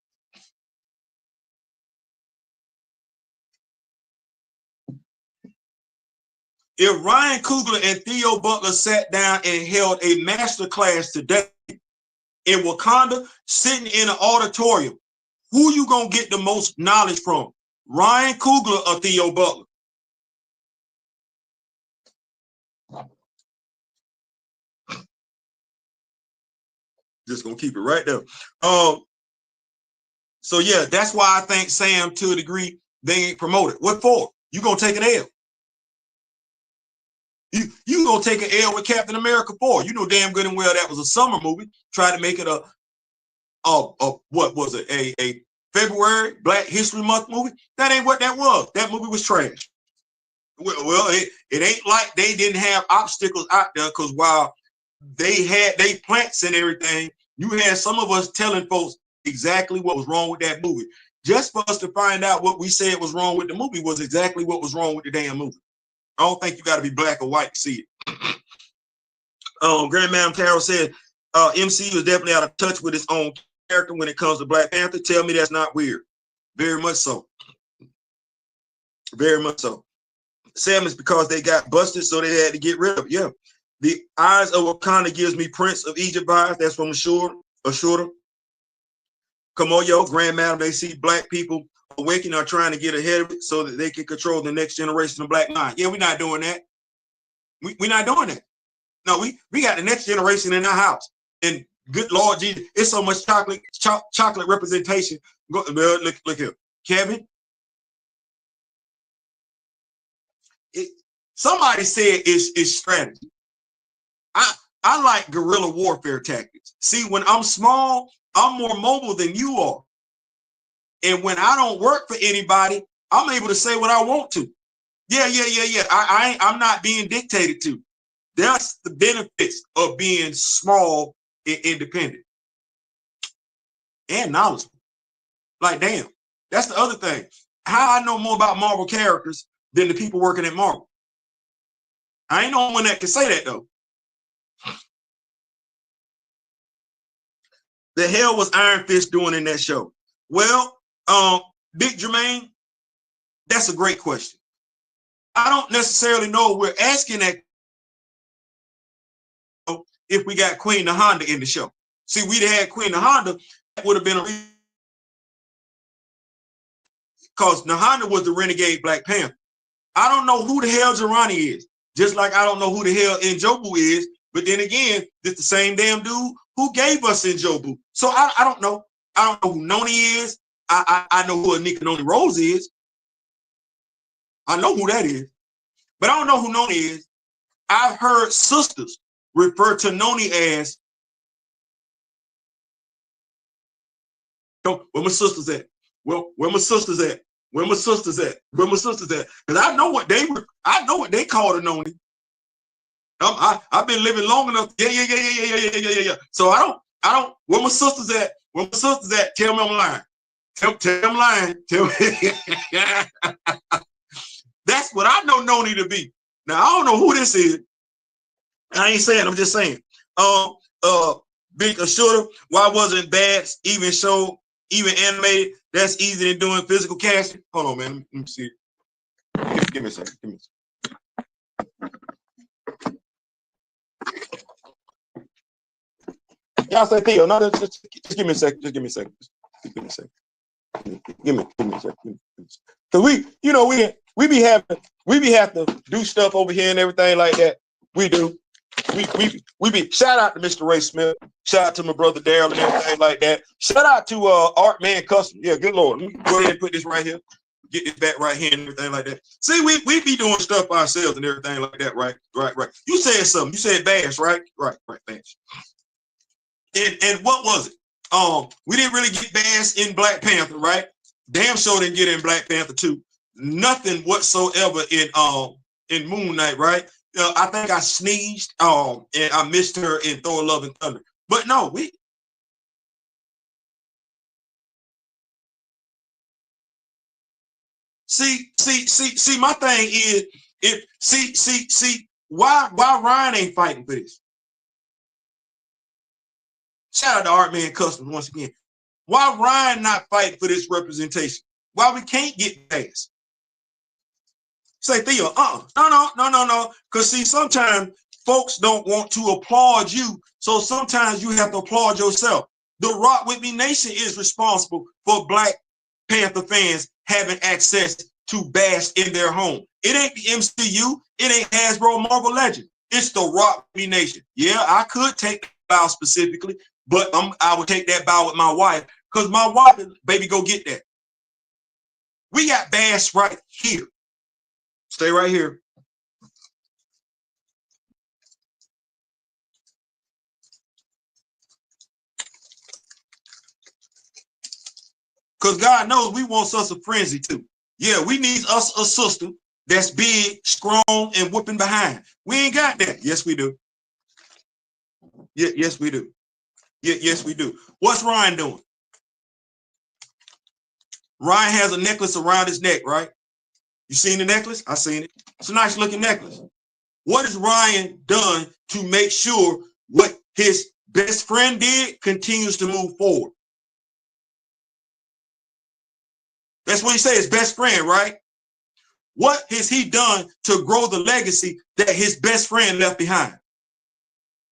Speaker 1: If Ryan Coogler and Theo Butler sat down and held a master class today in Wakanda, sitting in an auditorium, who you gonna get the most knowledge from? Ryan Coogler or Theo Butler? Just gonna keep it right there. So yeah, that's why I think Sam, to a degree, they ain't promoted. What for? You gonna take an L? You gonna take an L with Captain America 4? You know damn good and well that was a summer movie. Try to make it a what was it? A February Black History Month movie? That ain't what that was. That movie was trash. Well, it ain't like they didn't have obstacles out there, because while they had they plants and everything, you had some of us telling folks exactly what was wrong with that movie. Just for us to find out what we said was wrong with the movie was exactly what was wrong with the damn movie. I don't think you got to be black or white to see it. Grand Madam Carol said, MCU is definitely out of touch with its own character when it comes to Black Panther. Tell me that's not weird. Very much so. Very much so. Sam, is because they got busted, so they had to get rid of it. Yeah. The Eyes of Wakanda gives me Prince of Egypt vibes. That's from Ashura. Come on, yo, Grand Madam, they see black people awakening or trying to get ahead of it so that they can control the next generation of black mind. Yeah, we're not doing that. We're not doing that. No, we got the next generation in our house. And good Lord Jesus, it's so much chocolate representation. Look here. Kevin. Somebody said it's strategy. I like guerrilla warfare tactics. See, when I'm small, I'm more mobile than you are. And when I don't work for anybody, I'm able to say what I want to. Yeah. I'm not being dictated to. That's the benefits of being small and independent. And knowledgeable. Like, damn. That's the other thing. How I know more about Marvel characters than the people working at Marvel. I ain't the only one that can say that, though. The hell was Iron Fist doing in that show? Well, Big Jermaine, that's a great question. I don't necessarily know we're asking that if we got Queen Nahanda in the show. See, we'd had Queen Nahanda, that would have been a reason, because Nahanda was the renegade Black Panther. I don't know who the hell Jirani is, just like I don't know who the hell Njobu is, but then again, it's the same damn dude who gave us Njobu. So I don't know. I don't know who Noni is. I know who Anika Noni Rose is. I know who that is. But I don't know who Noni is. I've heard sisters refer to Noni as, where my sisters at? Well, where my sisters at? Where my sisters at? Where my sisters at? Because I know what they called her Noni. I've been living long enough. Yeah. So I don't. Where my sisters at? Where my sisters at? Tell me I'm lying. Tell him lying. Tell That's what I know Noni to be. Now, I don't know who this is. I ain't saying, I'm just saying. Big shorter, why wasn't bad, even show, even animated? That's easier than doing physical casting. Hold on, man. Let me see. Give me a second. Give me a second. Y'all say Theo. No, just give me a second. Just give me a second. Just give me a second. Give me a second. Cause we be having to do stuff over here and everything like that. We do. We be shout out to Mr. Ray Smith. Shout out to my brother Daryl and everything like that. Shout out to Art Man Custom. Yeah, good Lord. Let me go ahead and put this right here. Get this back right here and everything like that. See, we be doing stuff ourselves and everything like that, right? Right. You said something. You said Bash, right? Right, Bash. And what was it? We didn't really get Bash in Black Panther, right? Damn sure didn't get in Black Panther 2. Nothing whatsoever in Moon Knight, right? I think I sneezed and I missed her in Thor Love and Thunder. But no, we see my thing is why Ryan ain't fighting for this? Shout out to Art Man Customs once again. Why Ryan not fighting for this representation? Why we can't get past? Say Theo, no. Because see, sometimes folks don't want to applaud you, so sometimes you have to applaud yourself. The Rock Wit Me Nation is responsible for Black Panther fans having access to Bash in their home. It ain't the MCU, it ain't Hasbro Marvel Legend. It's the Rock Wit Me Nation. Yeah, I could take that bow specifically, but I would take that bow with my wife because my wife, baby, go get that. We got Bash right here. Stay right here. Because God knows we want us a frenzy too. Yeah, we need us a sister that's big, strong, and whooping behind. We ain't got that. Yes, we do. Yeah, yes, we do. Yeah, yes, we do. What's Ryan doing? Ryan has a necklace around his neck, right? You seen the necklace? I seen it. It's a nice looking necklace. What has Ryan done to make sure what his best friend did continues to move forward? That's what he said, his best friend, right? What has he done to grow the legacy that his best friend left behind?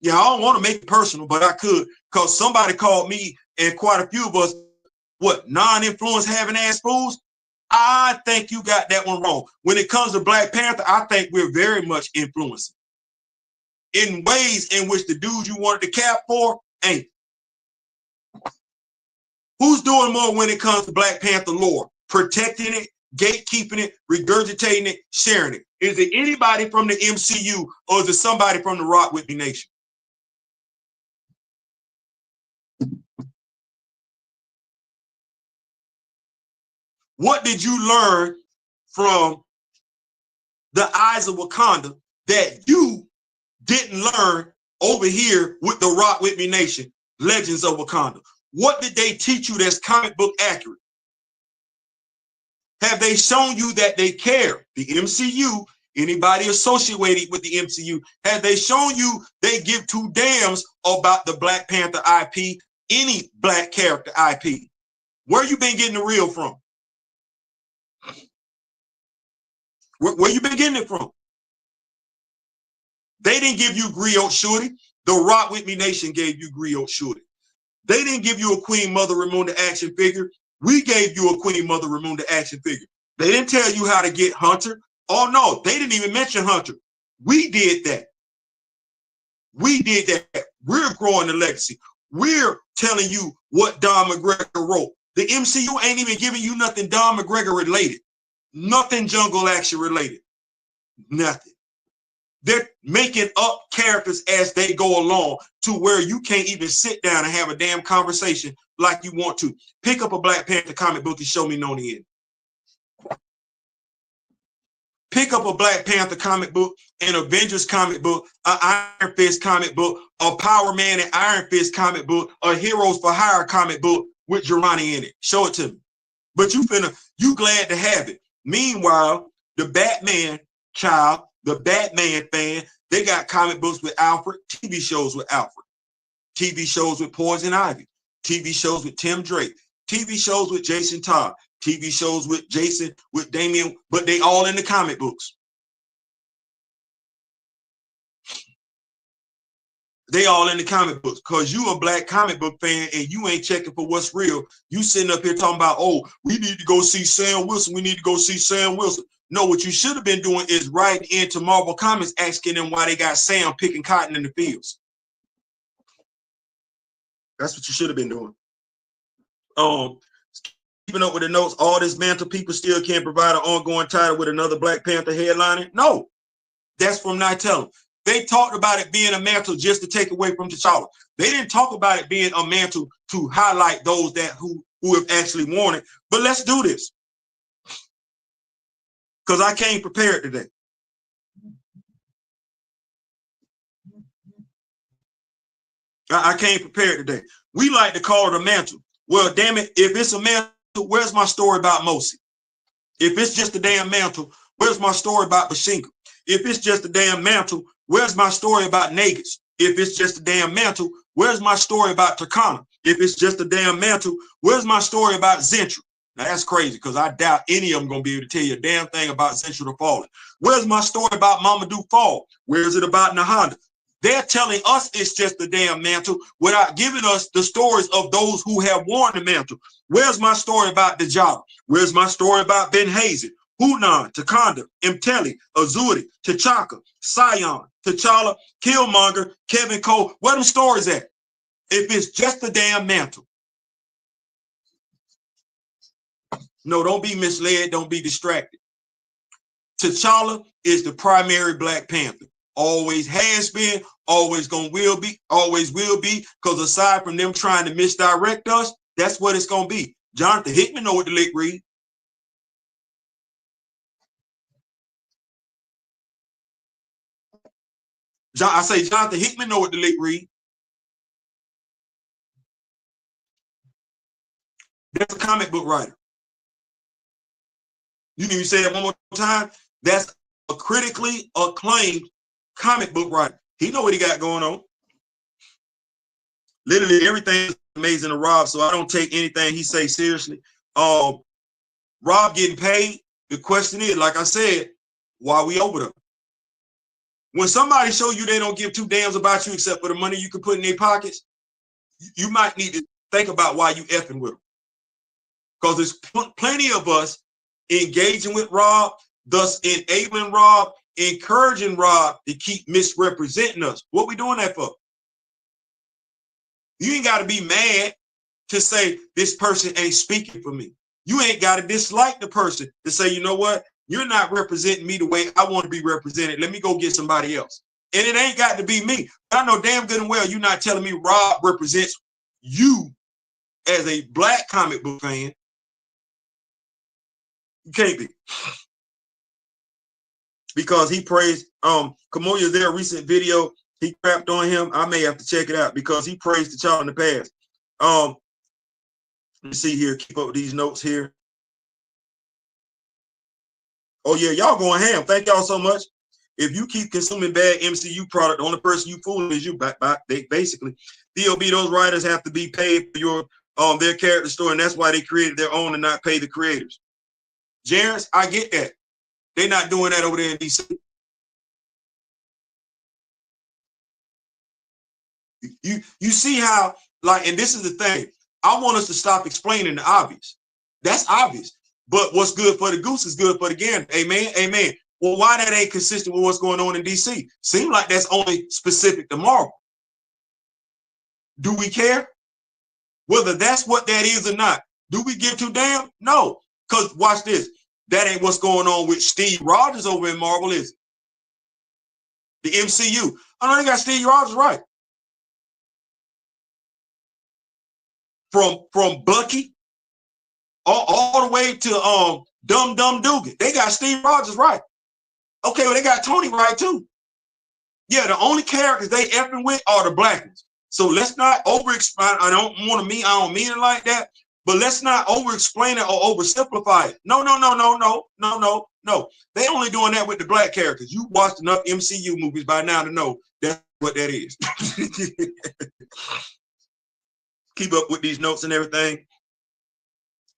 Speaker 1: Yeah, I don't want to make it personal, but I could, because somebody called me and quite a few of us, what, non-influence having ass fools? I think you got that one wrong. When it comes to Black Panther, I think we're very much influencing in ways in which the dudes you wanted to cap for ain't. Who's doing more when it comes to Black Panther lore? Protecting it, gatekeeping it, regurgitating it, sharing it. Is it anybody from the MCU or is it somebody from the Rock Wit Me Nation? What did you learn from the Eyes of Wakanda that you didn't learn over here with the Rock Wit Me Nation, Legends of Wakanda? What did they teach you that's comic book accurate? Have they shown you that they care? The MCU, anybody associated with the MCU, have they shown you they give two damns about the Black Panther IP, any Black character IP? Where you been getting the real from? Where you been getting it from? They didn't give you Griot Shorty. The Rock Wit Me Nation gave you Griot Shorty. They didn't give you a Queen Mother Ramunda action figure. We gave you a Queen Mother Ramunda action figure. They didn't tell you how to get Hunter. Oh, no, they didn't even mention Hunter. We did that. We did that. We're growing the legacy. We're telling you what Don McGregor wrote. The MCU ain't even giving you nothing Don McGregor related. Nothing Jungle Action related. Nothing. They're making up characters as they go along to where you can't even sit down and have a damn conversation like you want to. Pick up a Black Panther comic book and show me Noni in. Pick up a Black Panther comic book, an Avengers comic book, an Iron Fist comic book, a Power Man and Iron Fist comic book, a Heroes for Hire comic book with Jirani in it. Show it to me. But you glad to have it. Meanwhile, the Batman child, the Batman fan, they got comic books with Alfred, TV shows with Alfred, TV shows with Poison Ivy, TV shows with Tim Drake, TV shows with Jason Todd, TV shows with Jason, with Damian, but they all in the comic books. They all in the comic books because you a black comic book fan and you ain't checking for what's real. You sitting up here talking about, oh, we need to go see Sam Wilson. We need to go see Sam Wilson. No, what you should have been doing is writing into Marvel Comics asking them why they got Sam picking cotton in the fields. That's what you should have been doing. Keeping up with the notes, all this mantle people still can't provide an ongoing title with another Black Panther headlining. No, that's from Nightella. They talked about it being a mantle just to take away from T'Challa. They didn't talk about it being a mantle to highlight those that who have actually worn it. But let's do this. Because I came prepared today. I came prepared today. We like to call it a mantle. Well, damn it, if it's a mantle, where's my story about Mosi? If it's just a damn mantle, where's my story about Bashinga? If it's just a damn mantle, where's my story about Negus? If it's just a damn mantle, where's my story about Turkana? If it's just a damn mantle, where's my story about Zentra? Now that's crazy because I doubt any of them gonna be able to tell you a damn thing about Zentra the Fallen. Where's my story about Mamadou Fall? Where's it about Nahanda? They're telling us it's just a damn mantle without giving us the stories of those who have worn the mantle. Where's my story about Djala? Where's my story about Ben Hazen, Hunan, Takanda, Mteli, Azuri, T'Chaka, Sion, T'Challa, Killmonger, Kevin Cole? Where them stories at? If it's just a damn mantle. No, don't be misled. Don't be distracted. T'Challa is the primary Black Panther. Always has been, always will be, because aside from them trying to misdirect us, that's what it's going to be. Jonathan Hickman know what the lick read. I say Jonathan Hickman know what the lick read. That's a comic book writer. You need to say that one more time. That's a critically acclaimed comic book writer. He know what he got going on. Literally everything is amazing to Rob, so I don't take anything he say seriously. Rob getting paid. The question is, like I said, why we over them? When somebody show you they don't give two damns about you except for the money you can put in their pockets, you might need to think about why you effing with them. Because there's plenty of us engaging with Rob, thus enabling Rob, encouraging Rob to keep misrepresenting us. What we doing that for? You ain't got to be mad to say this person ain't speaking for me. You ain't got to dislike the person to say, you know what? You're not representing me the way I want to be represented. Let me go get somebody else. And it ain't got to be me. But I know damn good and well you're not telling me Rob represents you as a Black comic book fan. You can't be. Because he praised Kamoya, there a recent video he crapped on him. I may have to check it out because he praised T'Challa in the past. Let me see here, keep up with these notes here. Oh yeah, y'all going ham. Thank y'all so much. If you keep consuming bad MCU product, the only person you fooling is you. Basically, DOB, those writers have to be paid for your their character story, and that's why they created their own and not pay the creators. Jerence, I get that. They're not doing that over there in DC. You see how, like, and this is the thing. I want us to stop explaining the obvious. That's obvious. But what's good for the goose is good for the gander. Amen. Amen. Well, why that ain't consistent with what's going on in DC? Seems like that's only specific to Marvel. Do we care? Whether that's what that is or not. Do we give two damn? No. Because watch this. That ain't what's going on with Steve Rogers over in Marvel, is it? The MCU. I know they got Steve Rogers right. From Bucky all the way to Dum Dum Dugan. They got Steve Rogers right. Okay, well, they got Tony right too. Yeah, the only characters they effing with are the Black ones. So let's not over explain. I don't mean it like that. But let's not over-explain it or oversimplify it. No. They only doing that with the black characters. You watched enough MCU movies by now to know that's what that is. Keep up with these notes and everything.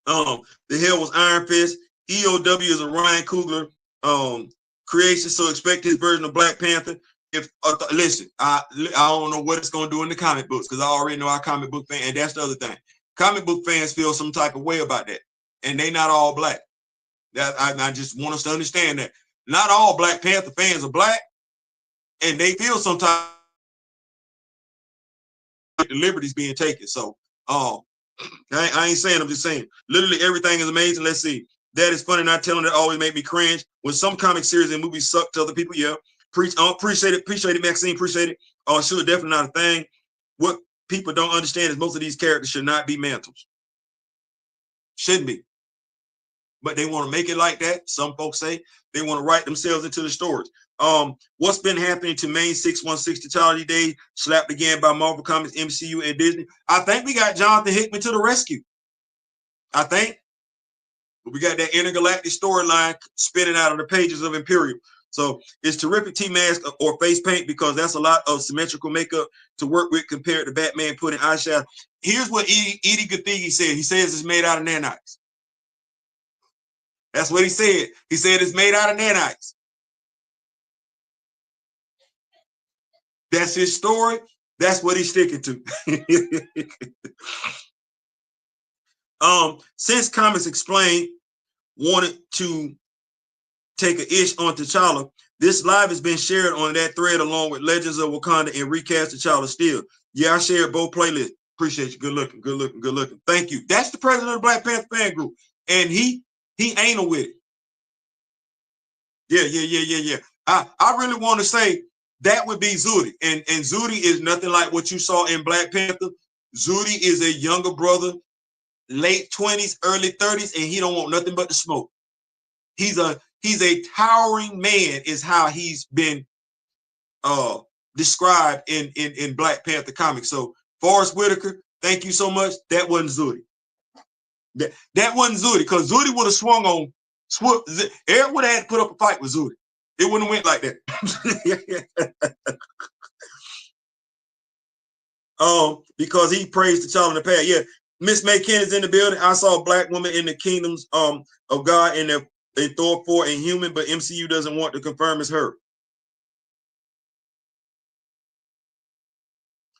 Speaker 1: The hell was Iron Fist. EOW is a Ryan Coogler creation, so expect his version of Black Panther. If listen, I don't know what it's gonna do in the comic books because I already know our comic book fan, and that's the other thing. Comic book fans feel some type of way about that, and they not all black. That I just want us to understand that not all Black Panther fans are black, and they feel some type of the liberties being taken. So, I ain't saying, I'm just saying, literally everything is amazing. Let's see. That is funny, not telling it always make me cringe. When some comic series and movies suck to other people, yeah. Appreciate it, Maxine, appreciate it. Sure, definitely not a thing. What people don't understand is most of these characters should not be mantles. Shouldn't be. But they want to make it like that. Some folks say they want to write themselves into the stories. What's been happening to main 616 Totality Day, slapped again by Marvel Comics, MCU, and Disney? I think we got Jonathan Hickman to the rescue. I think. We got that intergalactic storyline spinning out of the pages of Imperium. So it's terrific T-mask or face paint because that's a lot of symmetrical makeup to work with compared to Batman putting eyeshadow. Here's what Edie Gathegi said. He says it's made out of nanites. That's what he said. He said it's made out of nanites. That's his story. That's what he's sticking to. Since Comics Explained wanted to take an ish on T'Challa, this live has been shared on that thread along with Legends of Wakanda and recast T'Challa still. Yeah, I shared both playlists. Appreciate you. Good looking. Thank you. That's the president of the Black Panther fan group. And he anal with it. Yeah. I really want to say that would be Zudi. And Zudi is nothing like what you saw in Black Panther. Zudi is a younger brother, late 20s, early 30s, and he don't want nothing but the smoke. He's a towering man, is how he's been described in Black Panther comics. So Forrest Whitaker, thank you so much. That wasn't Zudi. That wasn't Zudi, because Zudi would have swung on. Eric would have had to put up a fight with Zudi. It wouldn't have went like that. Because he praised T'Challa in the past. Yeah, Miss May Ken is in the building. I saw a black woman in the kingdoms of God in Thor 4 and Human, but MCU doesn't want to confirm it's her.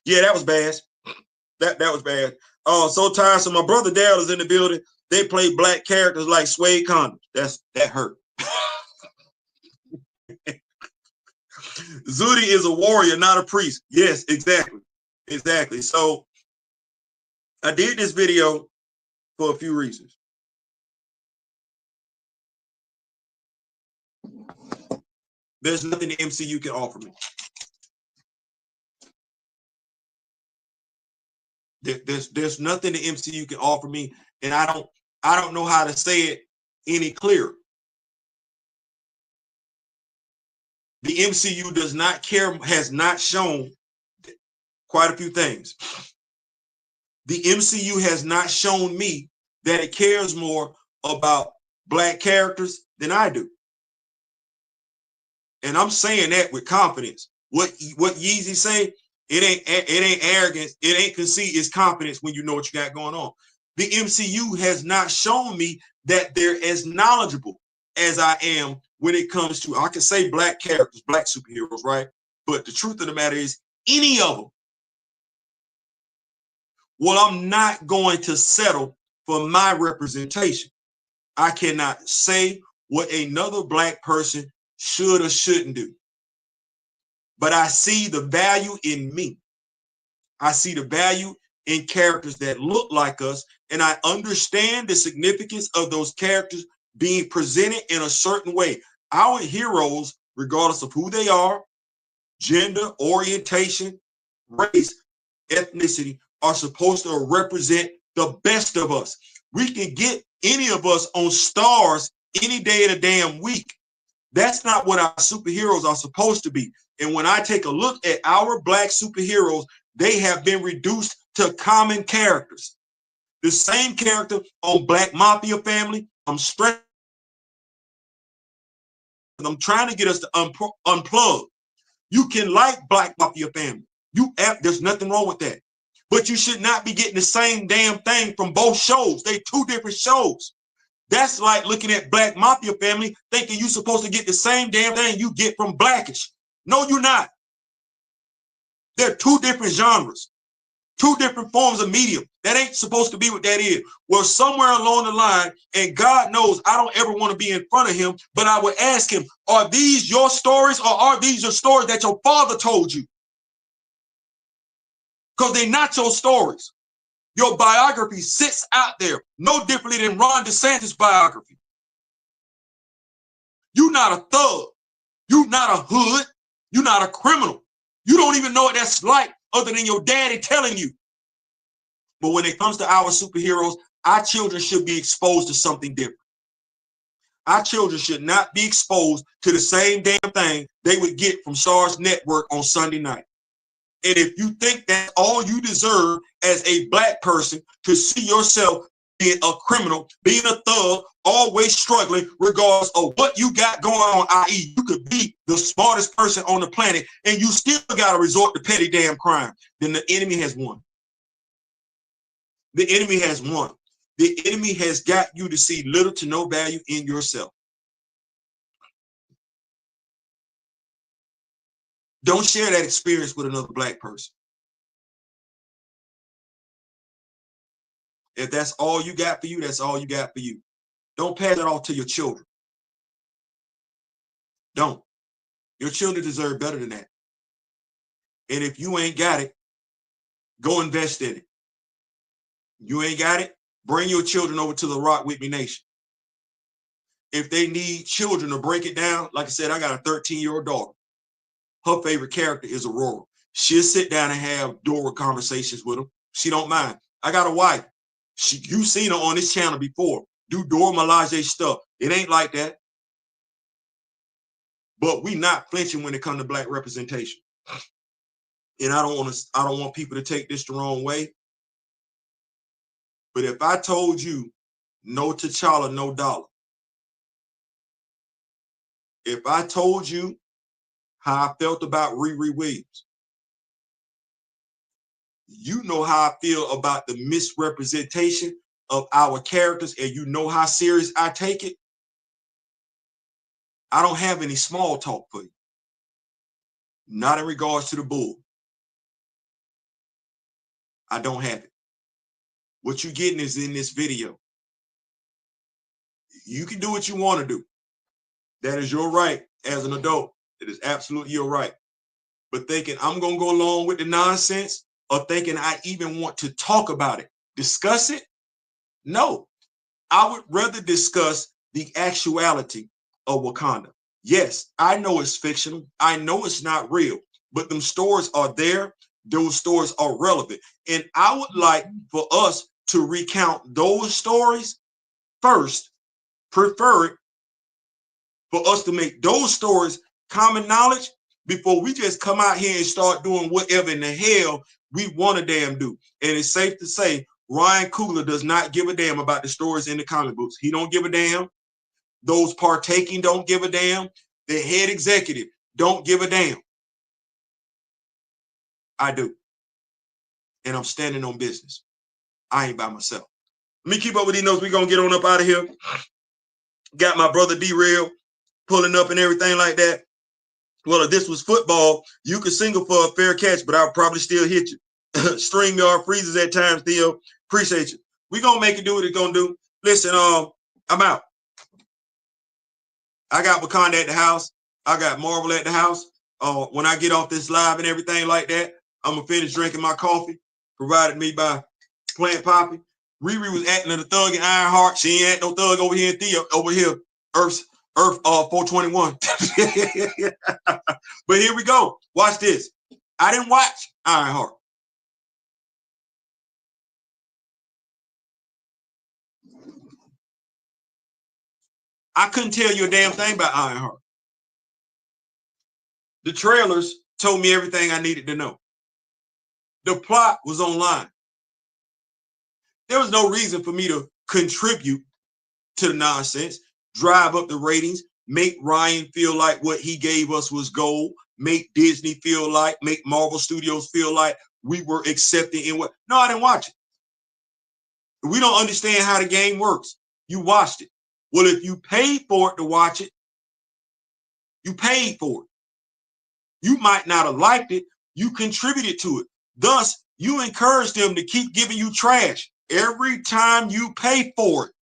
Speaker 1: Yeah, that was bad. That was bad. So tiresome. My brother Dale is in the building. They play black characters like suede condoms. That hurt. Zudi is a warrior, not a priest. Yes, exactly. So I did this video for a few reasons. There's nothing the MCU can offer me. There's nothing the MCU can offer me, and I don't know how to say it any clearer. The MCU does not care, has not shown quite a few things. The MCU has not shown me that it cares more about black characters than I do. And I'm saying that with confidence. What Yeezy say, it ain't arrogance, it ain't conceit, it's confidence when you know what you got going on. The MCU has not shown me that they're as knowledgeable as I am when it comes to, I can say black characters, black superheroes, right? But the truth of the matter is, any of them, well, I'm not going to settle for my representation. I cannot say what another black person should or shouldn't do. But I see the value in me. I see the value in characters that look like us, and I understand the significance of those characters being presented in a certain way. Our heroes, regardless of who they are, gender, orientation, race, ethnicity, are supposed to represent the best of us. We can get any of us on stars any day of the damn week. That's not what our superheroes are supposed to be. And when I take a look at our black superheroes, they have been reduced to common characters. The same character on Black Mafia Family. I'm trying to get us to unplug. You can like Black Mafia Family. There's nothing wrong with that. But you should not be getting the same damn thing from both shows. They two different shows. That's like looking at Black Mafia Family thinking you're supposed to get the same damn thing you get from Blackish. No, you're not. They're two different genres, two different forms of medium. That ain't supposed to be what that is. Well, somewhere along the line, and God knows I don't ever want to be in front of him, but I would ask him, are these your stories or are these your stories that your father told you? Because they're not your stories. Your biography sits out there no differently than Ron DeSantis' biography. You're not a thug. You're not a hood. You're not a criminal. You don't even know what that's like other than your daddy telling you. But when it comes to our superheroes, our children should be exposed to something different. Our children should not be exposed to the same damn thing they would get from SARS Network on Sunday night. And if you think that's all you deserve as a Black person, to see yourself being a criminal, being a thug, always struggling, regardless of what you got going on, i.e. you could be the smartest person on the planet and you still got to resort to petty damn crime, then the enemy has won. The enemy has won. The enemy has got you to see little to no value in yourself. Don't share that experience with another Black person. If that's all you got for you, that's all you got for you. Don't pass that off to your children. Don't. Your children deserve better than that. And if you ain't got it, go invest in it. You ain't got it, bring your children over to the Rock Wit Me Nation. If they need children to break it down, like I said, I got a 13-year-old daughter. Her favorite character is Aurora. She'll sit down and have Dora conversations with them. She don't mind. I got a wife. You've seen her on this channel before. Do Dora Milaje stuff. It ain't like that. But we not flinching when it comes to Black representation. And I don't want people to take this the wrong way. But if I told you no T'Challa, no dollar. If I told you how I felt about Riri Williams, you know how I feel about the misrepresentation of our characters, and you know how serious I take it. I don't have any small talk for you. Not in regards to the bull. I don't have it. What you're getting is in this video. You can do what you want to do. That is your right as an adult. It is absolutely your right. But thinking I'm going to go along with the nonsense, or thinking I even want to talk about it, discuss it, no. I would rather discuss the actuality of Wakanda. Yes, I know it's fictional. I know it's not real, but them stories are there. Those stories are relevant. And I would like for us to recount those stories first, prefer it for us to make those stories common knowledge before we just come out here and start doing whatever in the hell we want to damn do. And it's safe to say Ryan Coogler does not give a damn about the stories in the comic books. He don't give a damn. Those partaking don't give a damn. The head executive don't give a damn. I do. And I'm standing on business. I ain't by myself. Let me keep up with these notes. We're going to get on up out of here. Got my brother D-Rail pulling up and everything like that. Well, if this was football, you could single for a fair catch, but I'll probably still hit you. StreamYard freezes at times, Theo. Appreciate you. We're going to make it do what it's going to do. Listen, I'm out. I got Wakanda at the house. I got Marvel at the house. When I get off this live and everything like that, I'm going to finish drinking my coffee, provided me by Plant Poppy. Riri was acting as a thug in Ironheart. She ain't act no thug over here in Theo, over here, Earth 421. But here we go. Watch this. I didn't watch Ironheart. I couldn't tell you a damn thing about Ironheart. The trailers told me everything I needed to know. The plot was online. There was no reason for me to contribute to the nonsense, drive up the ratings, make Ryan feel like what he gave us was gold, make Disney feel like, make Marvel Studios feel like we were accepting in what. No, I didn't watch it. We don't understand how the game works. You watched it. Well, if you paid for it to watch it, you paid for it. You might not have liked it. You contributed to it. Thus, you encourage them to keep giving you trash every time you pay for it.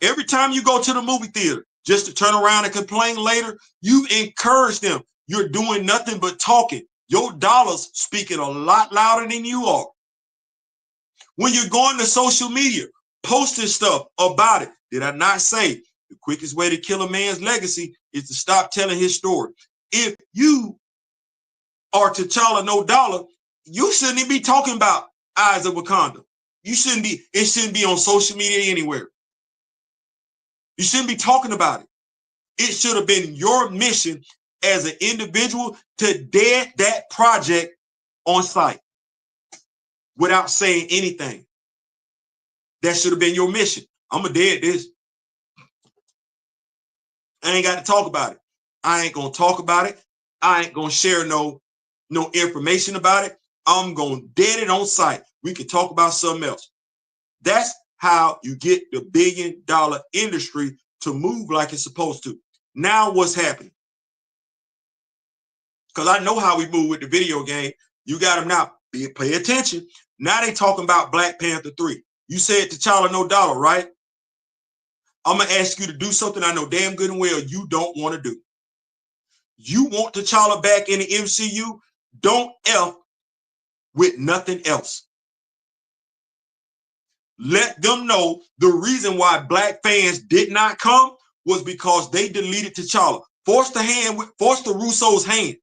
Speaker 1: Every time you go to the movie theater, just to turn around and complain later, you encourage them. You're doing nothing but talking. Your dollars speaking a lot louder than you are. When you're going to social media, posting stuff about it, did I not say the quickest way to kill a man's legacy is to stop telling his story? If you are T'Challa No Dollar, you shouldn't even be talking about Eyes of Wakanda. You shouldn't be, it shouldn't be on social media anywhere. You shouldn't be talking about it. It should have been your mission as an individual to dead that project on site without saying anything. That should have been your mission. I'm going to dead this. I ain't got to talk about it. I ain't going to talk about it. I ain't going to share no information about it. I'm going to dead it on site. We can talk about something else. That's how you get the billion-dollar industry to move like it's supposed to. Now what's happening? Because I know how we move with the video game. You got them now. Pay attention. Now they talking about Black Panther 3. You said T'Challa No Dollar, right? I'm going to ask you to do something I know damn good and well you don't want to do. You want T'Challa back in the MCU? Don't F with nothing else. Let them know the reason why black fans did not come was because they deleted T'Challa. Force the Russo's hand.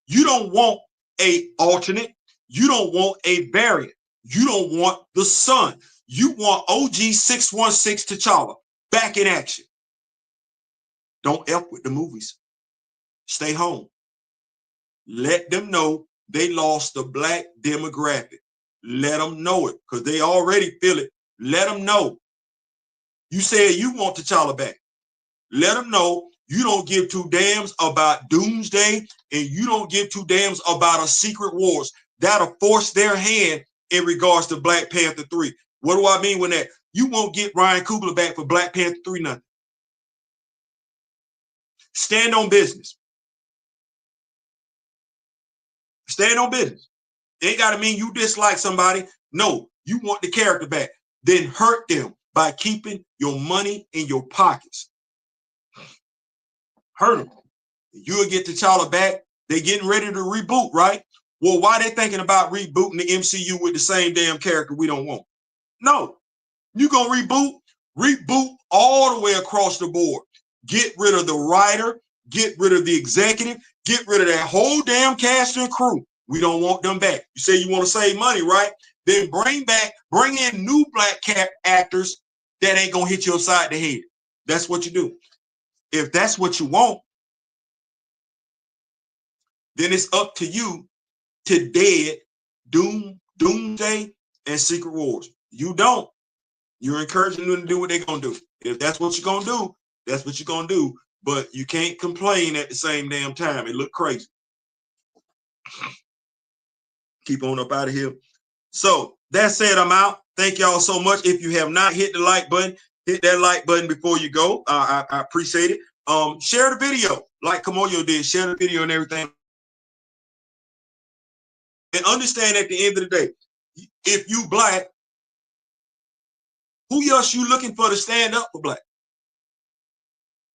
Speaker 1: You don't want a alternate. You don't want a variant. You don't want the son. You want OG 616 T'Challa back in action. Don't F with the movies. Stay home. Let them know they lost the black demographic. Let them know it because they already feel it. Let them know. You said you want T'Challa back. Let them know you don't give two damns about Doomsday and you don't give two damns about a Secret Wars. That'll force their hand in regards to Black Panther 3. What do I mean with that? You won't get Ryan Coogler back for Black Panther 3 nothing. Stand on business. Stand on business. It ain't got to mean you dislike somebody. No, you want the character back. Then hurt them by keeping your money in your pockets. Hurt them. You'll get T'Challa back. They're getting ready to reboot, right? Well, why they thinking about rebooting the MCU with the same damn character we don't want? No, you gonna reboot all the way across the board. Get rid of the writer, get rid of the executive, get rid of that whole damn cast and crew. We don't want them back. You say you want to save money, right? Then bring in new black actors that ain't gonna hit you upside the head. That's what you do. If that's what you want, then it's up to you to dead Doomsday and Secret Wars. You don't. You're encouraging them to do what they're gonna do. If that's what you're gonna do, that's what you're gonna do. But you can't complain at the same damn time. It look crazy. Keep on up out of here. So that said, I'm out. Thank y'all so much. If you have not hit the like button, hit that like button before you go. I appreciate it. Share the video like Kamoyo did. Share the video and everything. And understand at the end of the day, if you black, who else you looking for to stand up for black?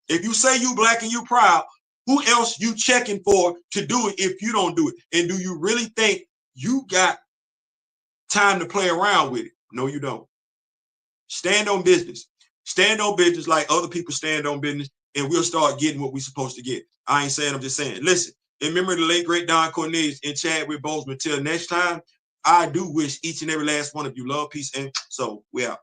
Speaker 1: If you say you black and you proud, who else you checking for to do it if you don't do it? And do you really think you got time to play around with it? No, you don't. Stand on business. Stand on business like other people stand on business, and we'll start getting what we're supposed to get. I ain't saying, I'm just saying. Listen, remember the late, great Don Cornelius and Chadwick Boseman. Till next time, I do wish each and every last one of you love, peace, and so we out.